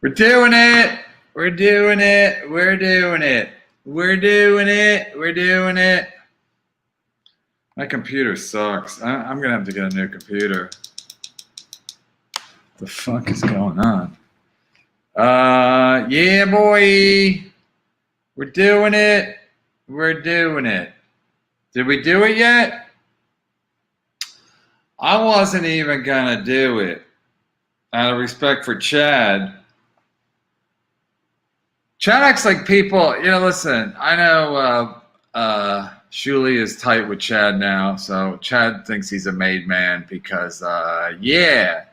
We're doing it. We're doing it. We're doing it. We're doing it. We're doing it. My computer sucks. I'm going to have to get a new computer. The fuck is going on? Yeah, boy. We're doing it. We're doing it. Did we do it yet? I wasn't even going to do it. Out of respect for Chad. Chad acts like people, listen, I know Shuli is tight with Chad now, so Chad thinks he's a made man because, yeah.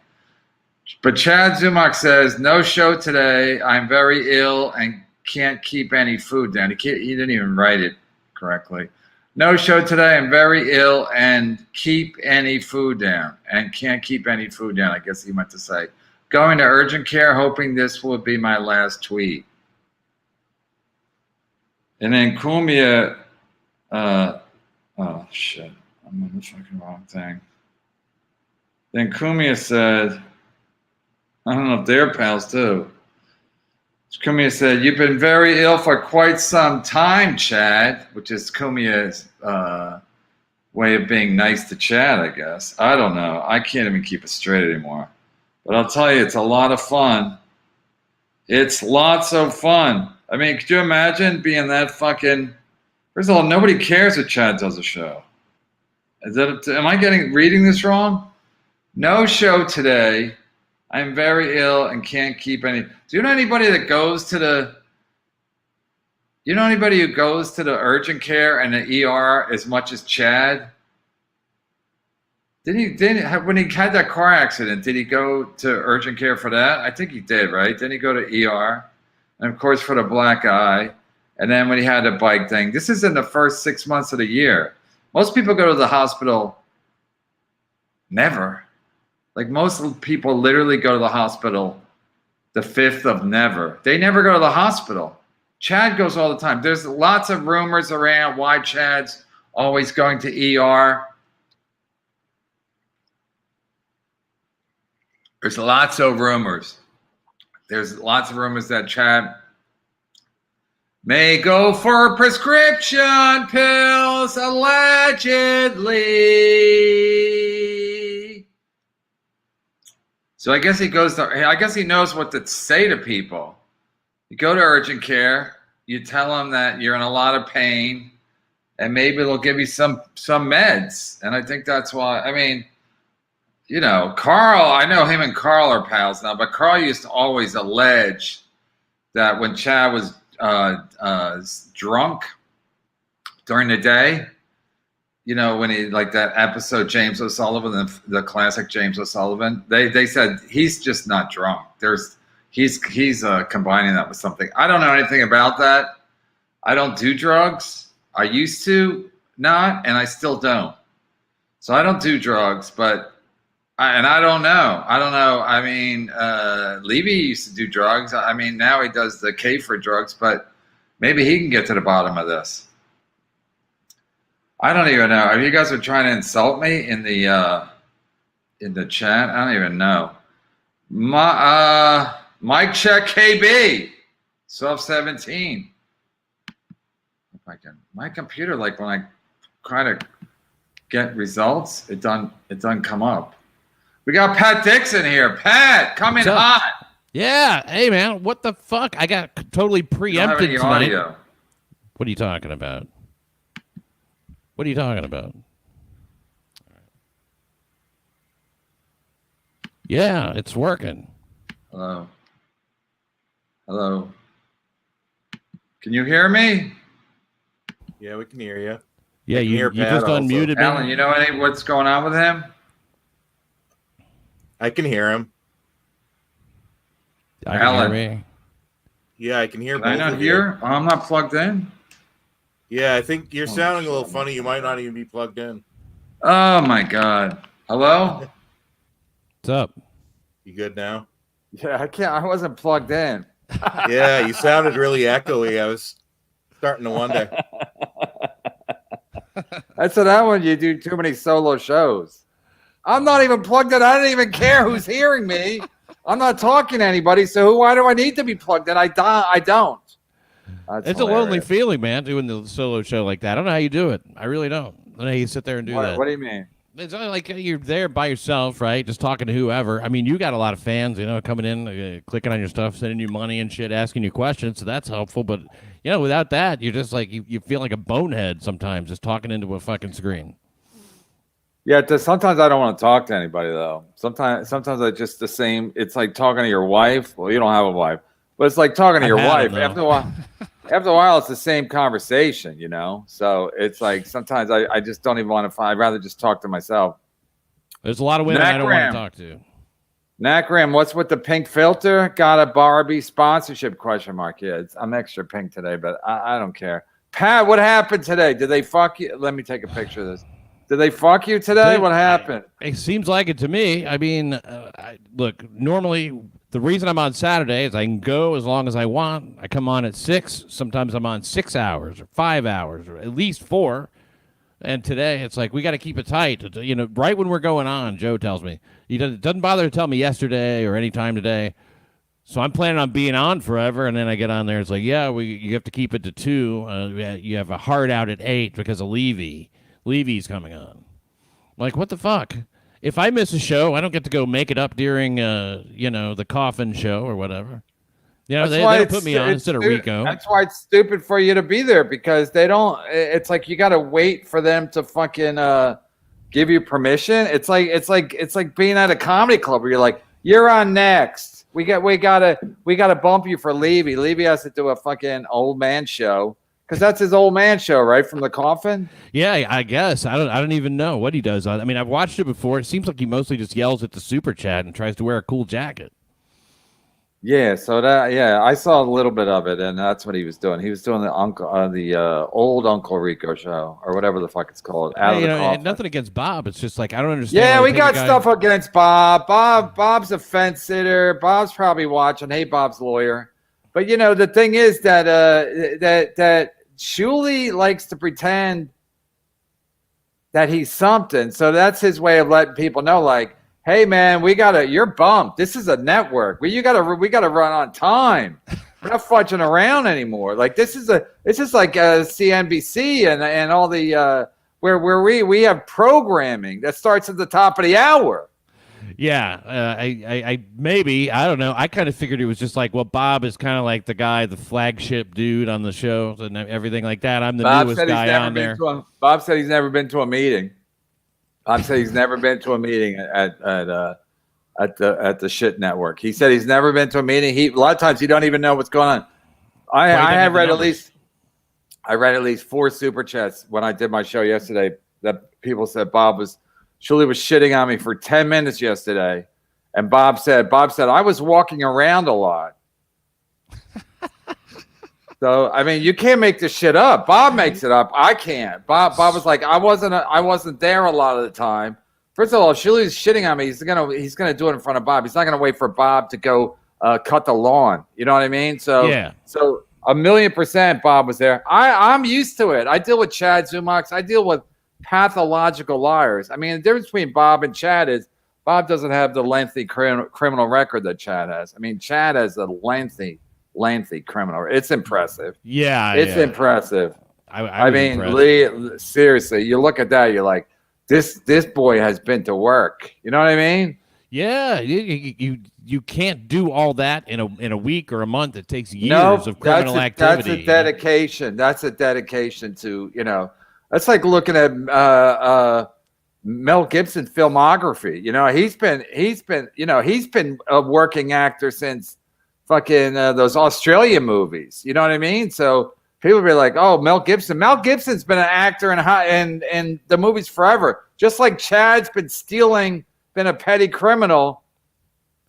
But Chad Zumach says, no show today. I'm very ill and can't keep any food down. He didn't even write it correctly. No show today. I'm very ill and keep any food down. And can't keep any food down, I guess he meant to say. Going to urgent care, hoping this will be my last tweet. And then Kumia, oh shit, I'm on the fucking wrong thing. Then Kumia said, I don't know if they're pals too. Kumia said, you've been very ill for quite some time, Chad, which is Kumia's way of being nice to Chad, I guess. I don't know. I can't even keep it straight anymore. But I'll tell you, it's a lot of fun. It's lots of fun. I mean, could you imagine being that fucking... First of all, nobody cares if Chad does a show. Am I reading this wrong? No show today. I'm very ill and can't keep any... Do you know anybody that goes to the... You know anybody who goes to the urgent care and the ER as much as Chad? When he had that car accident, did he go to urgent care for that? I think he did, right? Didn't he go to ER? And of course for the black eye. And then when he had the bike thing, this is in the first 6 months of the year. Most people go to the hospital never. Like most people literally go to the hospital the 5th of never. They never go to the hospital. Chad goes all the time. There's lots of rumors around why Chad's always going to ER. There's lots of rumors. There's lots of rumors that Chad may go for prescription pills, allegedly. So I guess he knows what to say to people. You go to urgent care, you tell them that you're in a lot of pain, and maybe they'll give you some meds. And I think that's why, I mean, Carl, I know him and Carl are pals now, but Carl used to always allege that when Chad was drunk during the day, when he, like that episode James O'Sullivan, the classic James O'Sullivan, they said he's just not drunk. He's combining that with something. I don't know anything about that. I don't do drugs. I used to not, and I still don't. So I don't do drugs, but I don't know. I mean, Levy used to do drugs. I mean, now he does the K for drugs, but maybe he can get to the bottom of this. I don't even know. Are you guys are trying to insult me in the chat? I don't even know. Mike check KB. Soft 17. If I can, my computer, like when I try to get results, it doesn't come up. We got Pat Dixon here. Pat, coming hot. Yeah. Hey, man. What the fuck? I got totally preempted tonight. Audio. What are you talking about? What are you talking about? Yeah, it's working. Hello. Can you hear me? Yeah, we can hear you. Yeah, you just unmuted me. Alan, you know what's going on with him? I can hear him. Alan. Yeah, I can hear. Can I not hear? Oh, I'm not plugged in. Yeah, I think you're sounding a little funny. You might not even be plugged in. Oh my God. Hello? What's up? You good now? Yeah, I wasn't plugged in. Yeah, you sounded really echoey. I was starting to wonder. That's what happens when you do too many solo shows. I'm not even plugged in. I don't even care who's hearing me. I'm not talking to anybody. So why do I need to be plugged in? I don't. That's It's a lonely feeling, man, doing the solo show like that. I don't know how you do it. I really don't. I don't know how you sit there and do that. What do you mean? It's only like you're there by yourself, right? Just talking to whoever. I mean, you got a lot of fans, coming in, clicking on your stuff, sending you money and shit, asking you questions. So that's helpful. But, without that, you're just like, you feel like a bonehead sometimes just talking into a fucking screen. Yeah, sometimes I don't want to talk to anybody, though. Sometimes I just the same. It's like talking to your wife. Well, you don't have a wife. But it's like talking to your wife. After a while, it's the same conversation, So it's like sometimes I just don't even want to. I'd rather just talk to myself. There's a lot of women I don't want to talk to. Nakram, what's with the pink filter? Got a Barbie sponsorship ? Yeah, I'm extra pink today, but I don't care. Pat, what happened today? Did they fuck you? Let me take a picture of this. Did they fuck you today? What happened? It seems like it to me. I mean, look, normally the reason I'm on Saturday is I can go as long as I want. I come on at 6. Sometimes I'm on 6 hours or 5 hours or at least 4. And today it's like we got to keep it tight. Right when we're going on, Joe tells me. He doesn't bother to tell me yesterday or any time today. So I'm planning on being on forever, and then I get on there. It's like, yeah, you have to keep it to 2. You have a hard out at 8 because of Levy. Levy's coming on. Like, what the fuck? If I miss a show, I don't get to go make it up during, the coffin show or whatever. They don't put me on instead of Rico. That's why it's stupid for you to be there because they don't. It's like you got to wait for them to fucking give you permission. It's like being at a comedy club where you're like, you're on next. We gotta bump you for Levy. Levy has to do a fucking old man show. Because that's his old man show, right? From the coffin? Yeah, I guess. I don't even know what he does. I mean, I've watched it before. It seems like he mostly just yells at the super chat and tries to wear a cool jacket. Yeah, I saw a little bit of it, and that's what he was doing. He was doing the old Uncle Rico show, or whatever the fuck it's called. Nothing against Bob. It's just like I don't understand. Yeah, we got stuff against Bob. Bob's a fence sitter. Bob's probably watching. Hey, Bob's lawyer. But the thing is that that Shuley likes to pretend that he's something. So that's his way of letting people know, like, hey man, you're bumped. This is a network. We gotta run on time. We're not fudging around anymore. Like this is like CNBC and all the where we have programming that starts at the top of the hour. Yeah, I maybe, I don't know. I kind of figured it was just like, well, Bob is kind of like the guy, the flagship dude on the show and everything like that. I'm the newest guy on there. Bob said he's never been to a meeting. Bob said he's never been to a meeting at the shit network. He said he's never been to a meeting. A lot of times he don't even know what's going on. I read at least 4 super chats when I did my show yesterday that people said Shuley was shitting on me for 10 minutes yesterday. And Bob said, I was walking around a lot. So, I mean, you can't make this shit up. Bob makes it up. I can't. Bob was like, I wasn't there a lot of the time. First of all, if Shuley's shitting on me, he's gonna do it in front of Bob. He's not gonna wait for Bob to go cut the lawn. You know what I mean? So yeah. So 1,000,000% Bob was there. I'm used to it. I deal with Chad Zumox. I deal with pathological liars. I mean, the difference between Bob and Chad is Bob doesn't have the lengthy criminal record that Chad has. I mean, Chad has a lengthy criminal. It's impressive. Yeah, it's impressive. I mean, Lee, seriously, you look at that, you're like, this boy has been to work. You know what I mean? Yeah, you can't do all that in a week or a month. It takes years of criminal activity. That's a dedication. That's a dedication to That's like looking at Mel Gibson's filmography. He's been a working actor since fucking those Australian movies. You know what I mean? So people be like, "Oh, Mel Gibson. Mel Gibson's been an actor in the movies forever." Just like Chad's been a petty criminal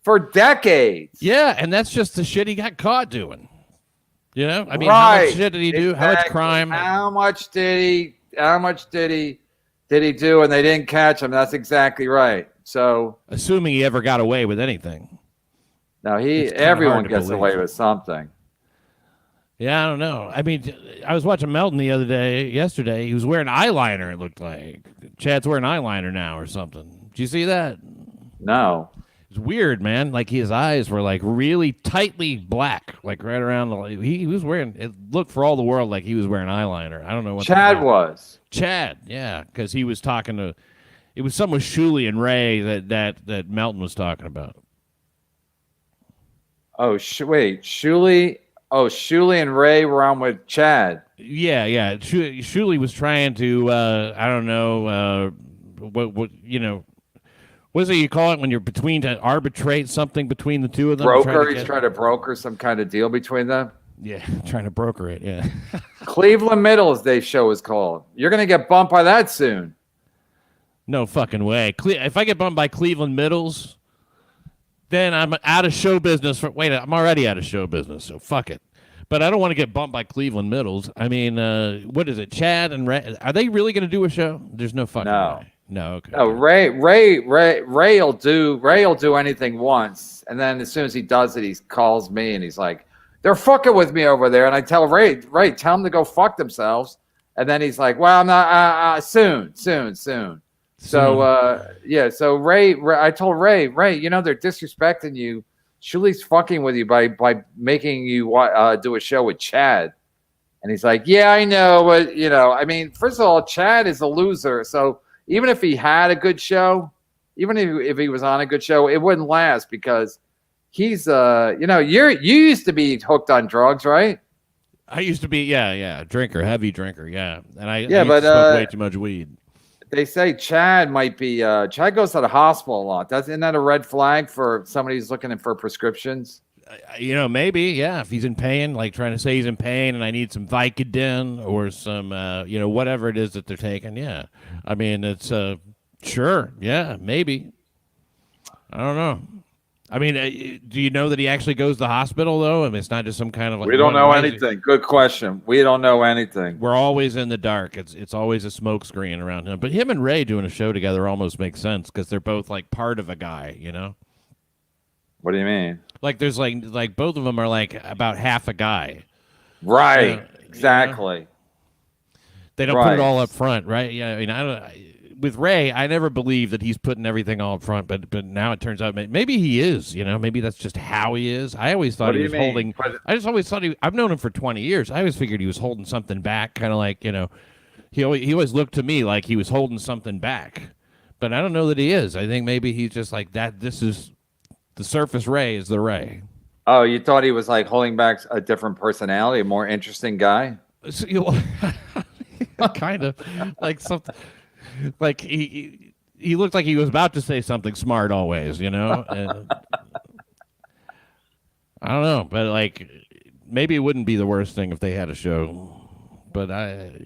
for decades. Yeah, and that's just the shit he got caught doing. I mean, right. How much shit did he do? How much crime? How much did he do? And they didn't catch him. That's exactly right. So Assuming he ever got away with anything. now It's kinda everyone hard to gets believe. away with something. Yeah, I don't know. I mean, I was watching Melton yesterday. He was wearing eyeliner, it looked like. Chad's wearing eyeliner now or something. Did you see that? No. It's weird, man. Like his eyes were like really tightly black, like right around the. He was wearing. It looked for all the world like he was wearing eyeliner. I don't know what. Chad was. Chad, yeah, because he was talking to. It was some with Shuley and Ray that Melton was talking about. Oh, wait, Shuley. Oh, Shuley and Ray were on with Chad. Yeah. Shuley was trying to. I don't know. What you know. What is it you call it when you're between to arbitrate something between the two of them? He's trying to broker some kind of deal between them. Yeah, trying to broker it. Yeah. Cleveland Middles, they show is called. You're gonna get bumped by that soon. No fucking way. If I get bumped by Cleveland Middles, then I'm out of show business. I'm already out of show business, so fuck it. But I don't want to get bumped by Cleveland Middles. I mean, what is it? Chad and Ray, are they really going to do a show? There's no fucking way. No, okay. No, Ray will do anything once, and then as soon as he does it, he calls me and he's like, "They're fucking with me over there," and I tell Ray, tell them to go fuck themselves, and then he's like, "Well, I'm not. Soon." So so Ray, I told Ray, you know they're disrespecting you. Shuley's fucking with you by making you do a show with Chad, and he's like, "Yeah, I know, but I mean, first of all, Chad is a loser, so." Even if he had a good show, even if he was on a good show, it wouldn't last because he's you used to be hooked on drugs, right? I used to be heavy drinker, yeah. And I used but to smoke way too much weed. They say Chad might be Chad goes to the hospital a lot. Isn't that a red flag for somebody who's looking for prescriptions? Maybe, yeah. If he's in pain, like trying to say he's in pain and I need some Vicodin or some, whatever it is that they're taking. Yeah. I mean, it's, sure. Yeah, maybe. I don't know. I mean, do you know that he actually goes to the hospital, though? I mean, it's not just some kind of like. We don't know anything. Good question. We don't know anything. We're always in the dark. It's always a smoke screen around him. But him and Ray doing a show together almost makes sense because they're both like part of a guy, you know? What do you mean? Like there's like both of them are like about half a guy. Right. Exactly. You know? They don't put it all up front, right? Yeah. I mean, with Ray, I never believed that he's putting everything all up front, but now it turns out maybe he is. Maybe that's just how he is. I always thought he was holding. I just always thought I've known him for 20 years. I always figured he was holding something back, kind of like he always looked to me like he was holding something back, but I don't know that he is. I think maybe he's just like that. This is. The surface Ray is the Ray. Oh, you thought he was like holding back a different personality, a more interesting guy? Kind of like something. Like he looked like he was about to say something smart always, And, I don't know, but like maybe it wouldn't be the worst thing if they had a show. But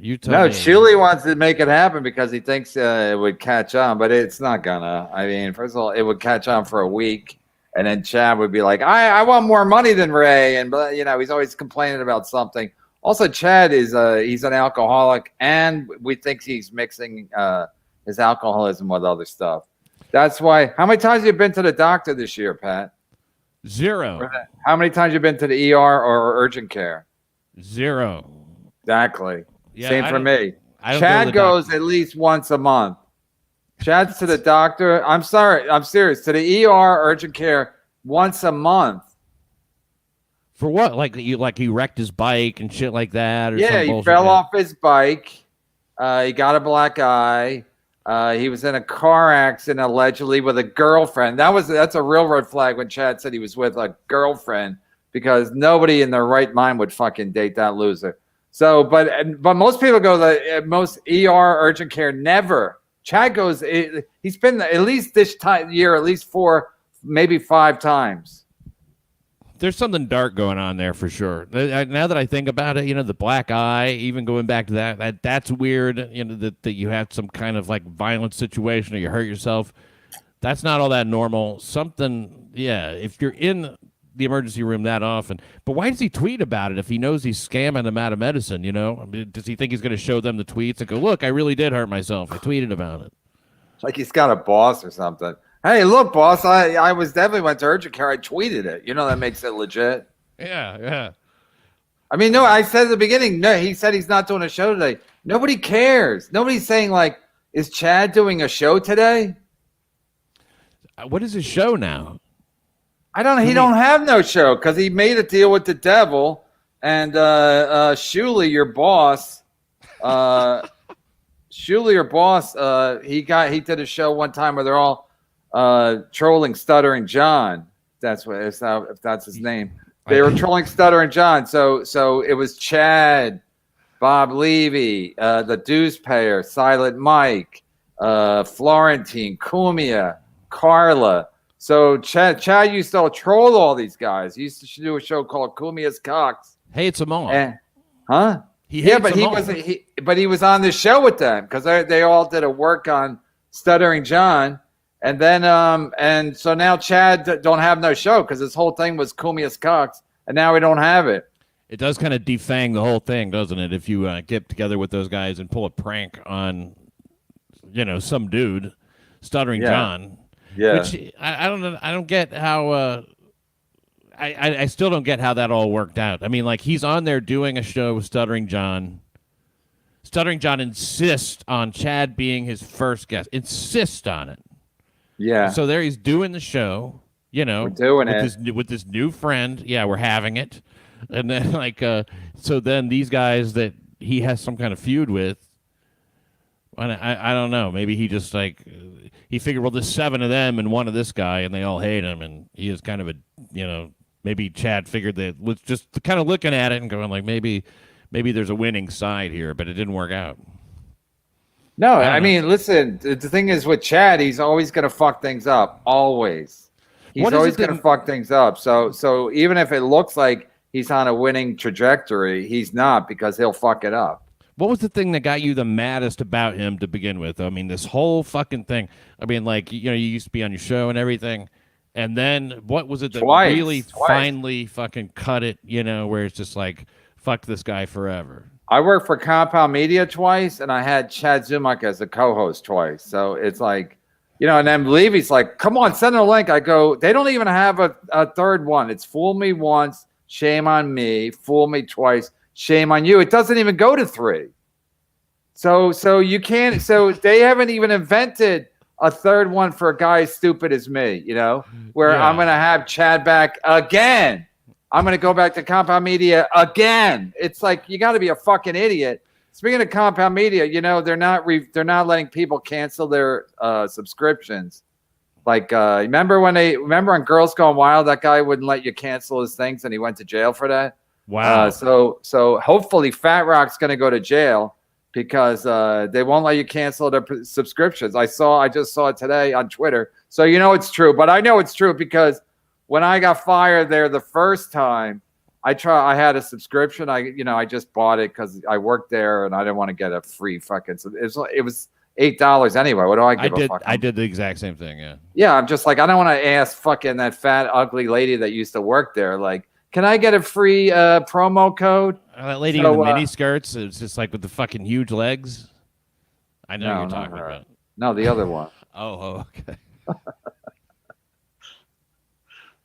you tell me. Shuley wants to make it happen because he thinks it would catch on, but it's not gonna. I mean, first of all, it would catch on for a week. And then Chad would be like, I want more money than Ray. And, he's always complaining about something. Also, Chad is he's an alcoholic, and we think he's mixing his alcoholism with other stuff. That's why. How many times have you been to the doctor this year, Pat? 0. How many times have you been to the ER or urgent care? 0. Exactly. Yeah, Same for me. Chad goes at least once a month. Chad's to the doctor. I'm serious. To the ER, urgent care, once a month. For what? Like he wrecked his bike and shit like that? Or he fell off his bike. He got a black eye. He was in a car accident allegedly with a girlfriend. That's a real red flag when Chad said he was with a girlfriend because nobody in their right mind would fucking date that loser. So, but most people go to most ER urgent care never. Chad goes. He's been at least this year at least 4, maybe 5 times. There's something dark going on there for sure. Now that I think about it, the black eye, even going back to that's weird. That you had some kind of like violent situation or you hurt yourself. That's not all that normal. Something, if you're in the emergency room that often. But why does he tweet about it if he knows he's scamming them out of medicine, I mean, does he think he's going to show them the tweets and go, look, I really did hurt myself. I tweeted about it. Like he's got a boss or something. Hey, look, boss, I was definitely went to urgent care. I tweeted it. You know that makes it legit. Yeah. I mean, no, I said at the beginning, no, he said he's not doing a show today. Nobody cares. Nobody's saying, like, is Chad doing a show today? What is his show now? I don't know. He don't have no show because he made a deal with the devil. And Shuley, your boss, he did a show one time where they're all trolling Stuttering John. That's what it's now, if that's his name. They were trolling Stuttering John. So it was Chad, Bob Levy, the Dues Payer, Silent Mike, Florentine, Cumia, Carla. So Chad used to troll all these guys. He used to do a show called Cumia's Cox. Hates them all. Huh? He was on the show with them because they all did a work on Stuttering John. And then and so now Chad don't have no show because his whole thing was Cumia's Cox, and now we don't have it. It does kind of defang the whole thing, doesn't it? If you get together with those guys and pull a prank on, some dude, Stuttering John. Yeah. Which I don't know. I don't get how. I still don't get how that all worked out. I mean, like, he's on there doing a show with Stuttering John. Stuttering John insists on Chad being his first guest. Insists on it. Yeah. So there he's doing the show, we're doing with this new friend. Yeah, we're having it. And then so then these guys that he has some kind of feud with, I don't know. Maybe he just he figured, well, there's 7 of them and 1 of this guy, and they all hate him, and he is kind of maybe Chad figured that was just kind of looking at it and going like, maybe there's a winning side here, but it didn't work out. No, I mean, listen, the thing is with Chad, he's always going to fuck things up. Always. He's always going to fuck things up. So even if it looks like he's on a winning trajectory, he's not, because he'll fuck it up. What was the thing that got you the maddest about him to begin with? I mean, this whole fucking thing. I mean, you used to be on your show and everything. And then what was it that really finally fucking cut it, where it's just like, fuck this guy forever? I worked for Compound Media twice, and I had Chad Zumock as a co-host twice. So it's like, and then Levy's like, come on, send a link. I go, they don't even have a third one. It's fool me once, shame on me. Fool me twice, shame on you. It doesn't even go to 3. So you can't. So they haven't even invented a third one for a guy as stupid as me, where I'm going to have Chad back again. I'm going to go back to Compound Media again. It's like, you got to be a fucking idiot. Speaking of Compound Media, they're not letting people cancel their subscriptions. Like, remember on Girls Gone Wild, that guy wouldn't let you cancel his things, and he went to jail for that. Wow. So hopefully Fat Rock's going to go to jail because they won't let you cancel their subscriptions. I just saw it today on Twitter. So it's true, but I know it's true because when I got fired there the first time, I had a subscription. I just bought it because I worked there and I didn't want to get a free fucking. It was $8 anyway. What do I give a fuck? I did the exact same thing. Yeah. Yeah, I'm just like, I don't want to ask fucking that fat ugly lady that used to work there. Like, can I get a free promo code? That lady in the mini skirts. It's just like with the fucking huge legs. I know you're talking about. No, the other one. Oh, okay.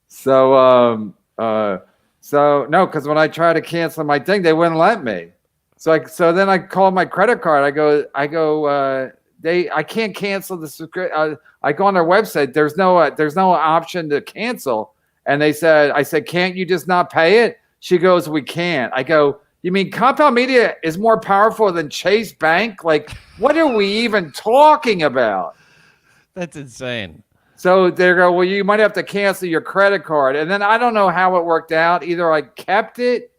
So no, because when I tried to cancel my thing, they wouldn't let me. So then I called my credit card. I go, I can't cancel the subscription. I go on their website. There's no option to cancel. And I said, can't you just not pay it? She goes, we can't. I go, you mean Compound Media is more powerful than Chase Bank? Like, what are we even talking about? That's insane. So they go, well, you might have to cancel your credit card. And then I don't know how it worked out. Either I kept it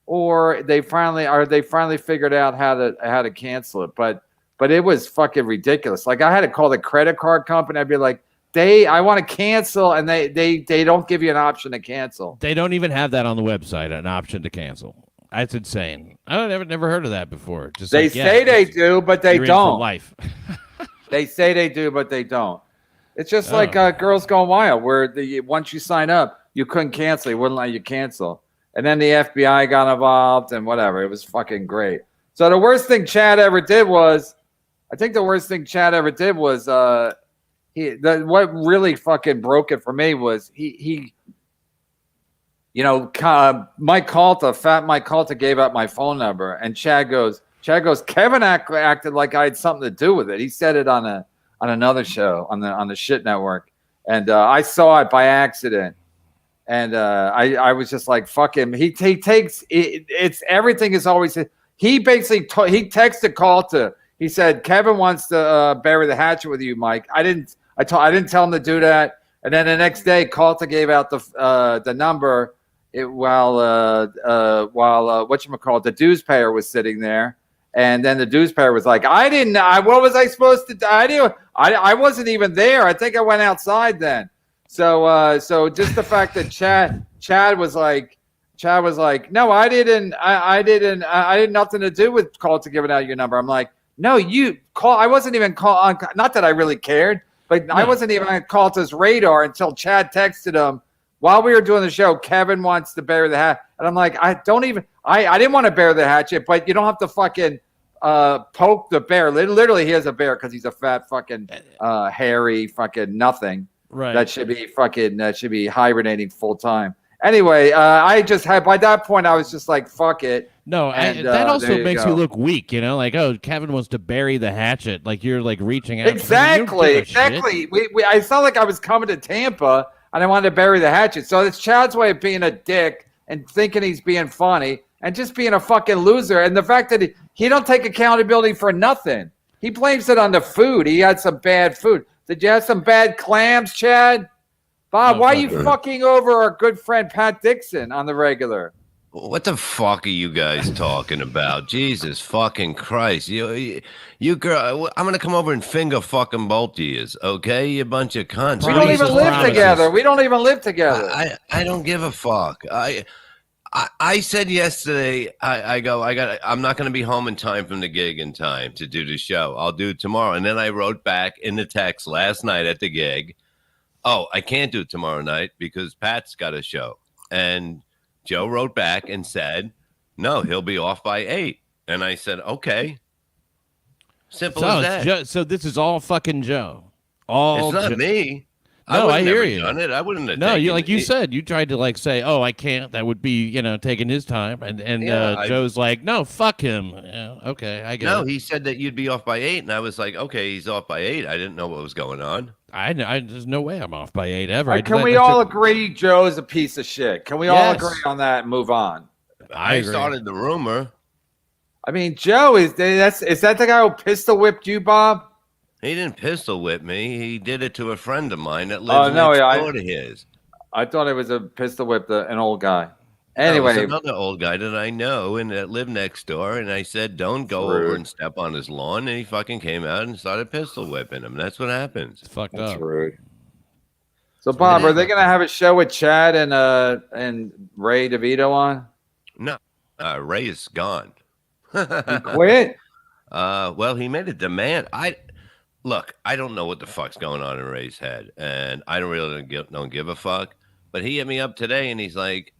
or they finally figured out how to cancel it. But it was fucking ridiculous. Like, I had to call the credit card company. I'd be like, I want to cancel, and they don't give you an option to cancel. They don't even have that on the website, an option to cancel. That's insane. I've never heard of that before. Just they say they do, but they don't. Life. They say they do, but they don't. It's just like Girls Gone Wild, where once you sign up, you couldn't cancel. They wouldn't let you cancel. And then the FBI got involved and whatever. It was fucking great. So the worst thing Chad ever did was what really fucking broke it for me was he Mike Calta, fat Mike Calta gave out my phone number, and Chad goes, Kevin acted like I had something to do with it. He said it on another show on the Shit Network, and I saw it by accident, and I was just like, fuck him. He takes it's everything is always. He basically he texted Calta. He said Kevin wants to bury the hatchet with you, Mike. I didn't tell him to do that. And then the next day, Calta gave out the number. While whatchamacallit, the dues payer was sitting there, and then the dues payer was like, what was I supposed to do? I wasn't even there. I think I went outside then. So just the fact that Chad was like, no, I didn't. I had nothing to do with Calta giving out your number. I'm like, no, you call. I wasn't even call. Not that I really cared, but no. I wasn't even on Calta's radar until Chad texted him. While we were doing the show, Kevin wants to bury the hatchet. And I'm like, I didn't want to bury the hatchet, but you don't have to fucking poke the bear. Literally, he has a bear because he's a fat fucking hairy fucking nothing. Right. That should be hibernating full time. Anyway, I just had, by that point, I was just like, fuck it. No, that also makes you look weak, like, oh, Kevin wants to bury the hatchet. Like you're like reaching out. Exactly. I felt like I was coming to Tampa. And I wanted to bury the hatchet. So it's Chad's way of being a dick and thinking he's being funny and just being a fucking loser. And the fact that he don't take accountability for nothing. He blames it on the food. He had some bad food. Did you have some bad clams, Chad? Bob, why are you fucking over our good friend Pat Dixon on the regular? What the fuck are you guys talking about? Jesus fucking Christ. You girl, I'm going to come over and finger fucking both of yous, okay? You bunch of cunts. We don't even live together. We don't even live together. I don't give a fuck. I said yesterday, I'm not going to be home in time from the gig in time to do the show. I'll do it tomorrow. And then I wrote back in the text last night at the gig, oh, I can't do it tomorrow night because Pat's got a show. And Joe wrote back and said, no, he'll be off by 8. And I said, okay. Simple as that. So this is all fucking Joe. It's not me. No, I hear you. Done it. I wouldn't have. No, you said you tried to like say, oh, I can't. That would be taking his time. And Joe's like, no, fuck him. Yeah, okay, I get it. No, he said that you'd be off by 8, and I was like, okay, he's off by 8. I didn't know what was going on. There's no way I'm off by 8 ever. Right, can we all agree Joe's a piece of shit? Can we all agree on that and move on? I started the rumor. I mean, Joe, is that the guy who pistol whipped you, Bob? He didn't pistol whip me. He did it to a friend of mine that lives next door to his. I thought it was a pistol whip, an old guy. Anyway, no, another old guy that I know and that lived next door, and I said, don't go over and step on his lawn, and he fucking came out and started pistol whipping him. That's what happens. It's fucked That's up. Rude. So, Bob, are they going to have a show with Chad and Ray DeVito on? No, Ray is gone. He quit? Well, he made a demand. Look, I don't know what the fuck's going on in Ray's head, and I don't give a fuck. But he hit me up today, and he's like,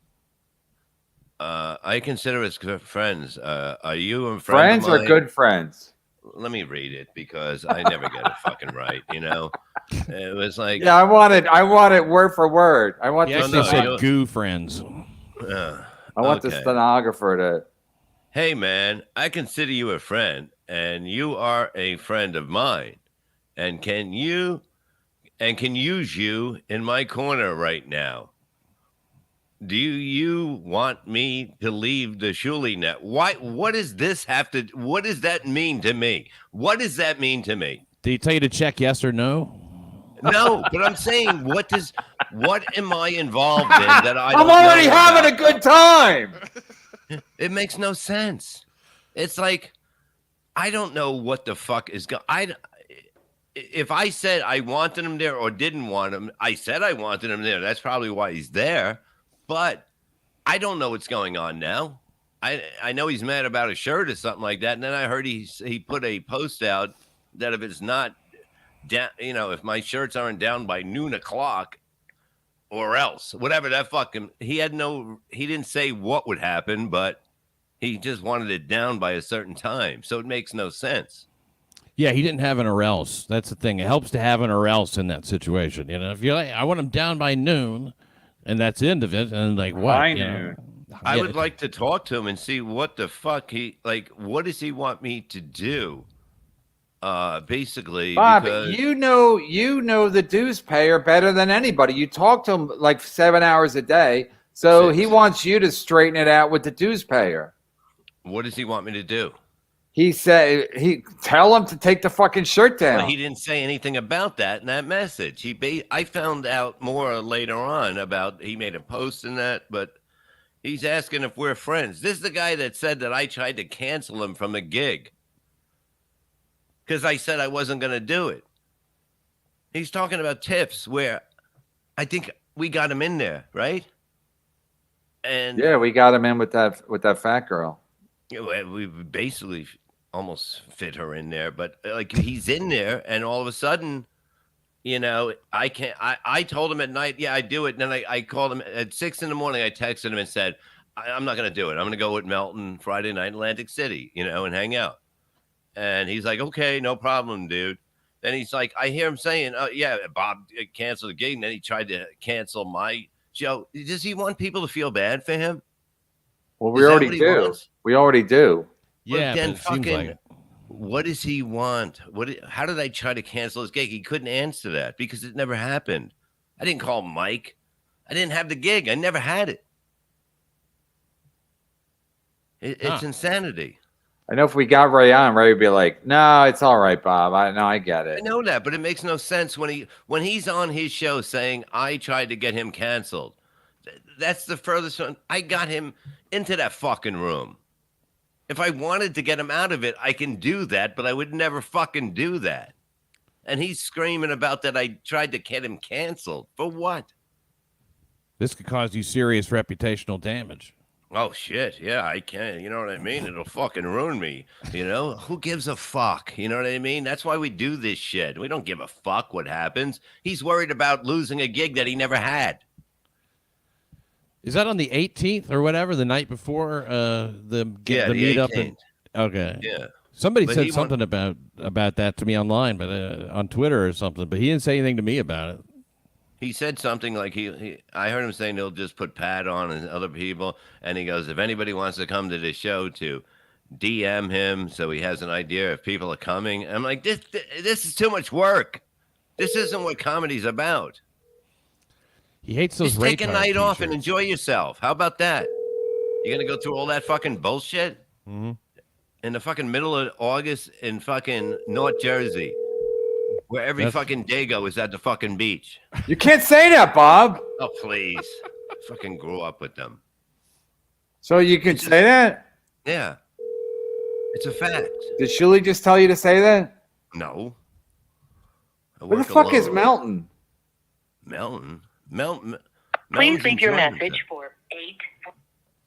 I consider us friends. Are you a friend friends or good friends? Let me read it because I never get it fucking right. It was like, yeah, I want it word for word. I want said goo friends. I want the stenographer to. Hey man, I consider you a friend, and you are a friend of mine, and can use you in my corner right now. Do you want me to leave the Shuli net? What does what does that mean to me? What does that mean to me? Did he tell you to check yes or no? No, but I'm saying, what am I involved in that I'm already having a good time. It makes no sense. It's like, I don't know what the fuck is going. If I said I wanted him there or didn't want him, I said I wanted him there. That's probably why he's there. But I don't know what's going on now. I know he's mad about a shirt or something like that. And then I heard he put a post out that if it's not down, if my shirts aren't down by noon o'clock or else, whatever that fucking, he didn't say what would happen, but he just wanted it down by a certain time. So it makes no sense. Yeah, he didn't have an or else. That's the thing. It helps to have an or else in that situation. You know, if you're like, I want him down by noon, and that's the end of it, and like what? High you noon. know? I Yeah, would like to talk to him and see what the fuck what does he want me to do? Basically, Bob, because you know the dues payer better than anybody. You talk to him like 7 hours a day, so he Six. wants you to straighten it out with the dues payer. what does he want me to do? He said tell him to take the fucking shirt down. Well, he didn't say anything about that in that message. I found out more later on about he made a post in that, but he's asking if we're friends. This is the guy that said that I tried to cancel him from a gig because I said I wasn't going to do it. He's talking about tips where I think we got him in there, right? And Yeah, we got him in with that fat girl. we basically almost fit her in there, but like he's in there, and all of a sudden, you know, I can't. I told him at night, yeah, I do it. And then I called him at 6 a.m. I texted him and said, I'm not going to do it. I'm going to go with Melton Friday night in Atlantic City, you know, and hang out. And he's like, okay, no problem, dude. Then he's like, I hear him saying, oh, yeah, Bob canceled the gig. And then he tried to cancel my show. Does he want people to feel bad for him? Well, we Is that already what he do. wants? We already do. yeah, then but it seems like it. What does he want? How did I try to cancel his gig? He couldn't answer that because it never happened. I didn't call Mike. I didn't have the gig. I never had it. It's insanity. I know if we got Ray on, Ray would be like, "No, it's all right, Bob. I get I it." know that, but it makes no sense when he's on his show saying I tried to get him canceled. That's the furthest one. I got him into that fucking room. If I wanted to get him out of it, I can do that, but I would never fucking do that. And he's screaming about that I tried to get him canceled. For what? This could cause you serious reputational damage. Oh, shit. Yeah, I can. You know what I mean? It'll fucking ruin me. You know? Who gives a fuck? You know what I mean? That's why we do this shit. We don't give a fuck what happens. He's worried about losing a gig that he never had. Is that on the 18th or whatever, the night before the Yeah, the meetup? 18th. Okay. Yeah. Somebody But said he something about that to me online, but on Twitter or something. But he didn't say anything to me about it. He said something like I heard him saying he'll just put Pat on and other people. And he goes, if anybody wants to come to this show to DM him so he has an idea if people are coming. I'm like, this is too much work. This isn't what comedy's about. He hates those Just take a Raytime night off and t-shirts. enjoy yourself. How about that? You're going to go through all that fucking bullshit Mm-hmm. in the fucking middle of August in fucking North Jersey, where every fucking Dago is at the fucking beach. You can't say that, Bob. Oh, please. Fucking grew up with them. So you can say that? Yeah. It's a fact. Did Shuli just tell you to say that? No. Where the fuck is Melton? Melton? Please Melton's leave your enjoying message himself. for 8.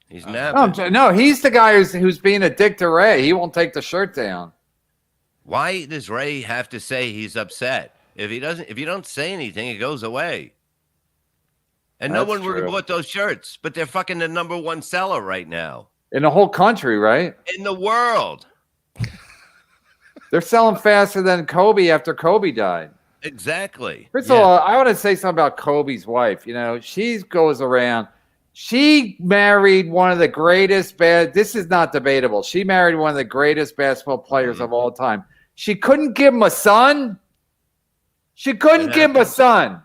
He's No, napping. no, he's the guy who's being a dick to Ray. He won't take the shirt down. Why does Ray have to say he's upset? If you don't say anything, it goes away. And no That's one would have true. bought those shirts, but they're fucking the #1 seller right now In the whole country, right? in the world. They're selling faster than Kobe after Kobe died. Exactly. First of all, I want to say something about Kobe's wife. You know, she goes around. She married one of the greatest this is not debatable. She married one of the greatest basketball players of all time. She couldn't give him a son. She couldn't give him a son.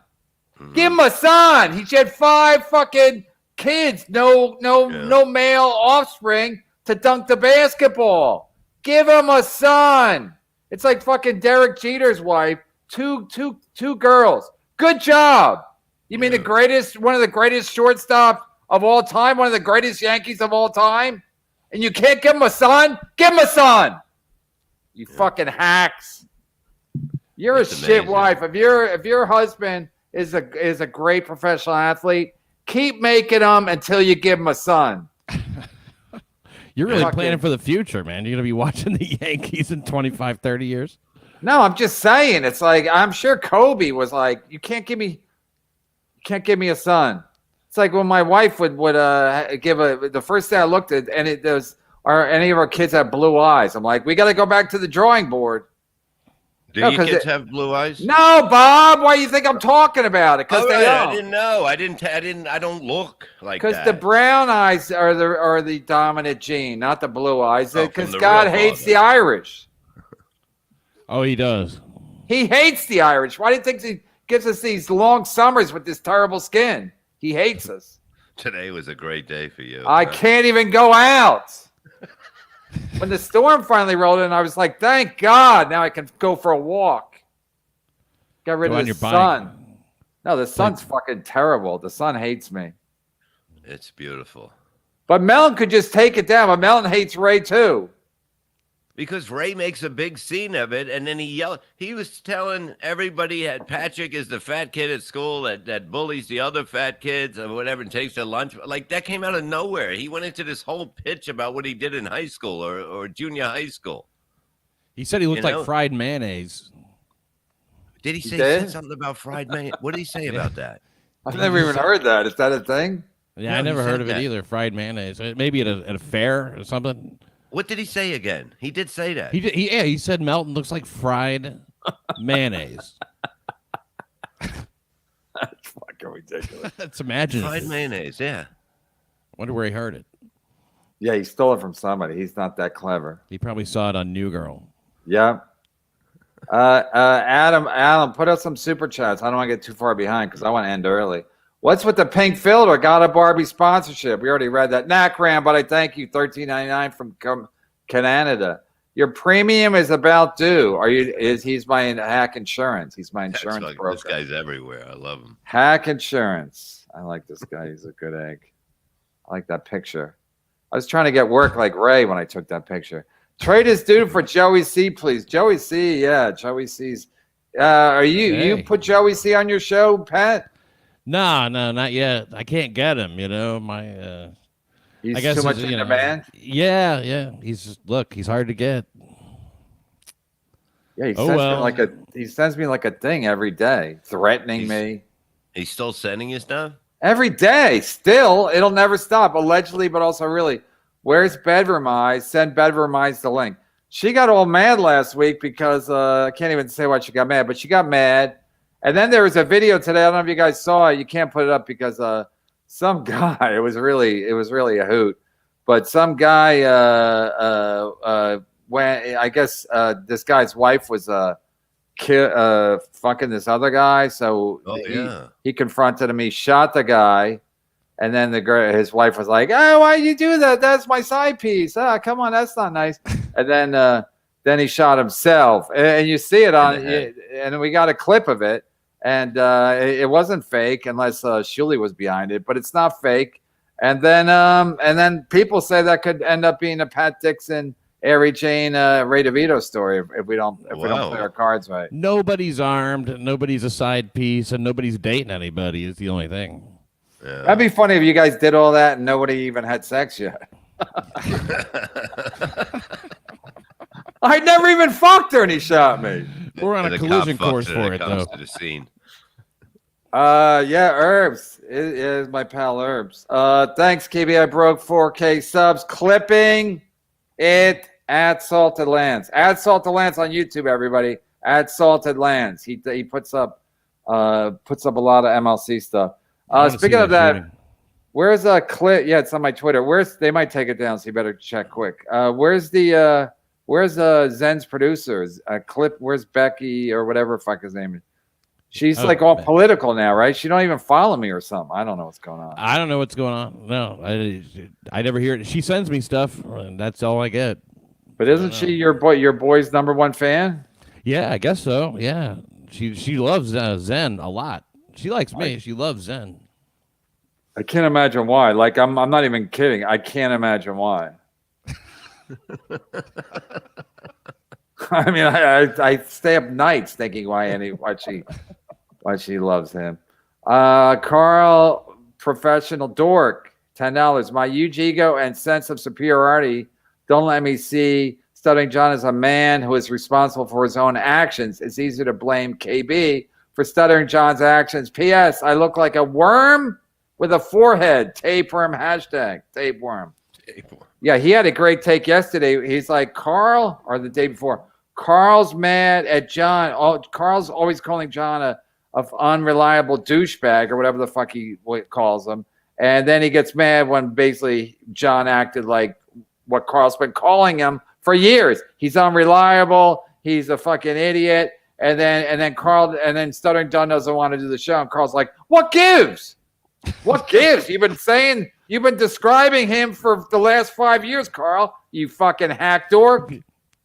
Give him a son. He had 5 fucking kids. No male offspring to dunk the basketball. Give him a son. It's like fucking Derek Jeter's wife. Two girls. Good job. You mean one of the greatest shortstops of all time, one of the greatest Yankees of all time, and you can't give him a son? Give him a son. You fucking hacks. You're That's a shit amazing. wife. If your husband is a great professional athlete, keep making them until you give him a son. You're really Fucking- planning for the future, man. You're going to be watching the Yankees in 25, 30 years. No, I'm just saying. It's like I'm sure Kobe was like, you can't give me a son. It's like when my wife would give the first day I looked at, and are any of our kids have blue eyes? I'm like, we got to go back to the drawing board. Do No, your 'cause kids have blue eyes? No, Bob. Why do you think I'm talking about it? Because All they right, I don't. didn't know. I don't look like Because that. the brown eyes are the dominant gene, not the blue eyes. Oh, Because from the God real hates father. the Irish. Oh, he does. He hates the Irish. Why do you think he gives us these long summers with this terrible skin? He hates us. Today was a great day for you. I can't even go out. When the storm finally rolled in, I was like, thank God. Now I can go for a walk. Got rid Go of on the your sun. bike. No, the sun's fucking terrible. The sun hates me. It's beautiful. But Mellon could just take it down. But Mellon hates Ray too. Because Ray makes a big scene of it, and then he yelled. He was telling everybody that Patrick is the fat kid at school that bullies the other fat kids or whatever and takes their lunch. Like, that came out of nowhere. He went into this whole pitch about what he did in high school or junior high school. He said he looked You know? like fried mayonnaise. Did he say did? said something about fried man? What did he say about that? I've never even heard that. Is that a thing? Yeah, No, I he never said heard of it that. either. Fried mayonnaise. Maybe at a fair or something. What did he say again? He did say that. He said Melton looks like fried mayonnaise. That's fucking ridiculous. That's imaginative. Fried mayonnaise, yeah. Wonder where he heard it. Yeah, he stole it from somebody. He's not that clever. He probably saw it on New Girl. Yeah. Adam, put up some super chats. I don't want to get too far behind because I want to end early. What's with the pink filter? Got a Barbie sponsorship. We already read that. Cram, but I thank you. $13.99 from Canada. Your premium is about due. He's my Hack Insurance. He's my insurance broker. This guy's everywhere. I love him. Hack Insurance. I like this guy. He's a good egg. I like that picture. I was trying to get work like Ray when I took that picture. Trade this dude for Joey C, please. Joey C, yeah, Joey C's. Are you put Joey C on your show, Pat? No, not yet. I can't get him. You know, my. He's I guess too much it's, in you know, demand. Yeah. He's hard to get. Yeah, he sends me like a thing every day, threatening me. He's still sending you stuff? Every day, still, it'll never stop. Allegedly, but also really. Where's Bedroom Eyes? Send Bedroom Eyes the link. She got all mad last week because I can't even say why she got mad, but she got mad. And then there was a video today. I don't know if you guys saw it. You can't put it up because some guy. It was really a hoot. But some guy when I guess this guy's wife was fucking this other guy. So he confronted him. He shot the guy. And then his wife was like, "Oh, why did you do that? That's my side piece. Ah, come on, that's not nice." And then he shot himself, and you see it on, and we got a clip of it, and it wasn't fake unless Shuley was behind it, but it's not fake. And then people say that could end up being a Pat Dixon, Ari Jane, Ray DeVito story if we don't play our cards right. Nobody's armed, nobody's a side piece, and nobody's dating anybody. Is the only thing. Yeah. That'd be funny if you guys did all that and nobody even had sex yet. I never even fucked her and he shot me. We're on a collision course for it, though. To the scene. Yeah, Herbs. It is my pal Herbs. Thanks, KB. I broke 4K subs. Clipping it at Salted Lands. At Salted Lands on YouTube, everybody. At Salted Lands. He puts up a lot of MLC stuff. Speaking of that, where's a clip? Yeah, it's on my Twitter. They might take it down, so you better check quick. Where's Zen's producers? Clip. Where's Becky or whatever fuck his name is? She's like all political now, right? She don't even follow me or something. I don't know what's going on. I don't know what's going on. No, I never hear it. She sends me stuff, and that's all I get. But isn't she your boy's #1 fan? Yeah, I guess so. Yeah, she loves Zen a lot. She likes me. She loves Zen. I can't imagine why. Like I'm not even kidding. I can't imagine why. I mean, I stay up nights thinking why she loves him. Carl, professional dork, $10. My huge ego and sense of superiority don't let me see Stuttering John as a man who is responsible for his own actions. It's easier to blame KB for Stuttering John's actions. P.S. I look like a worm with a forehead. Tapeworm, hashtag tapeworm. Yeah, he had a great take yesterday. He's like, Carl, or the day before, Carl's mad at John. Carl's always calling John a unreliable douchebag or whatever the fuck he calls him. And then he gets mad when basically John acted like what Carl's been calling him for years. He's unreliable. He's a fucking idiot. And then Stuttering John doesn't want to do the show. And Carl's like, what gives? What gives? You've been describing him for the last 5 years, Carl. You fucking hack dork.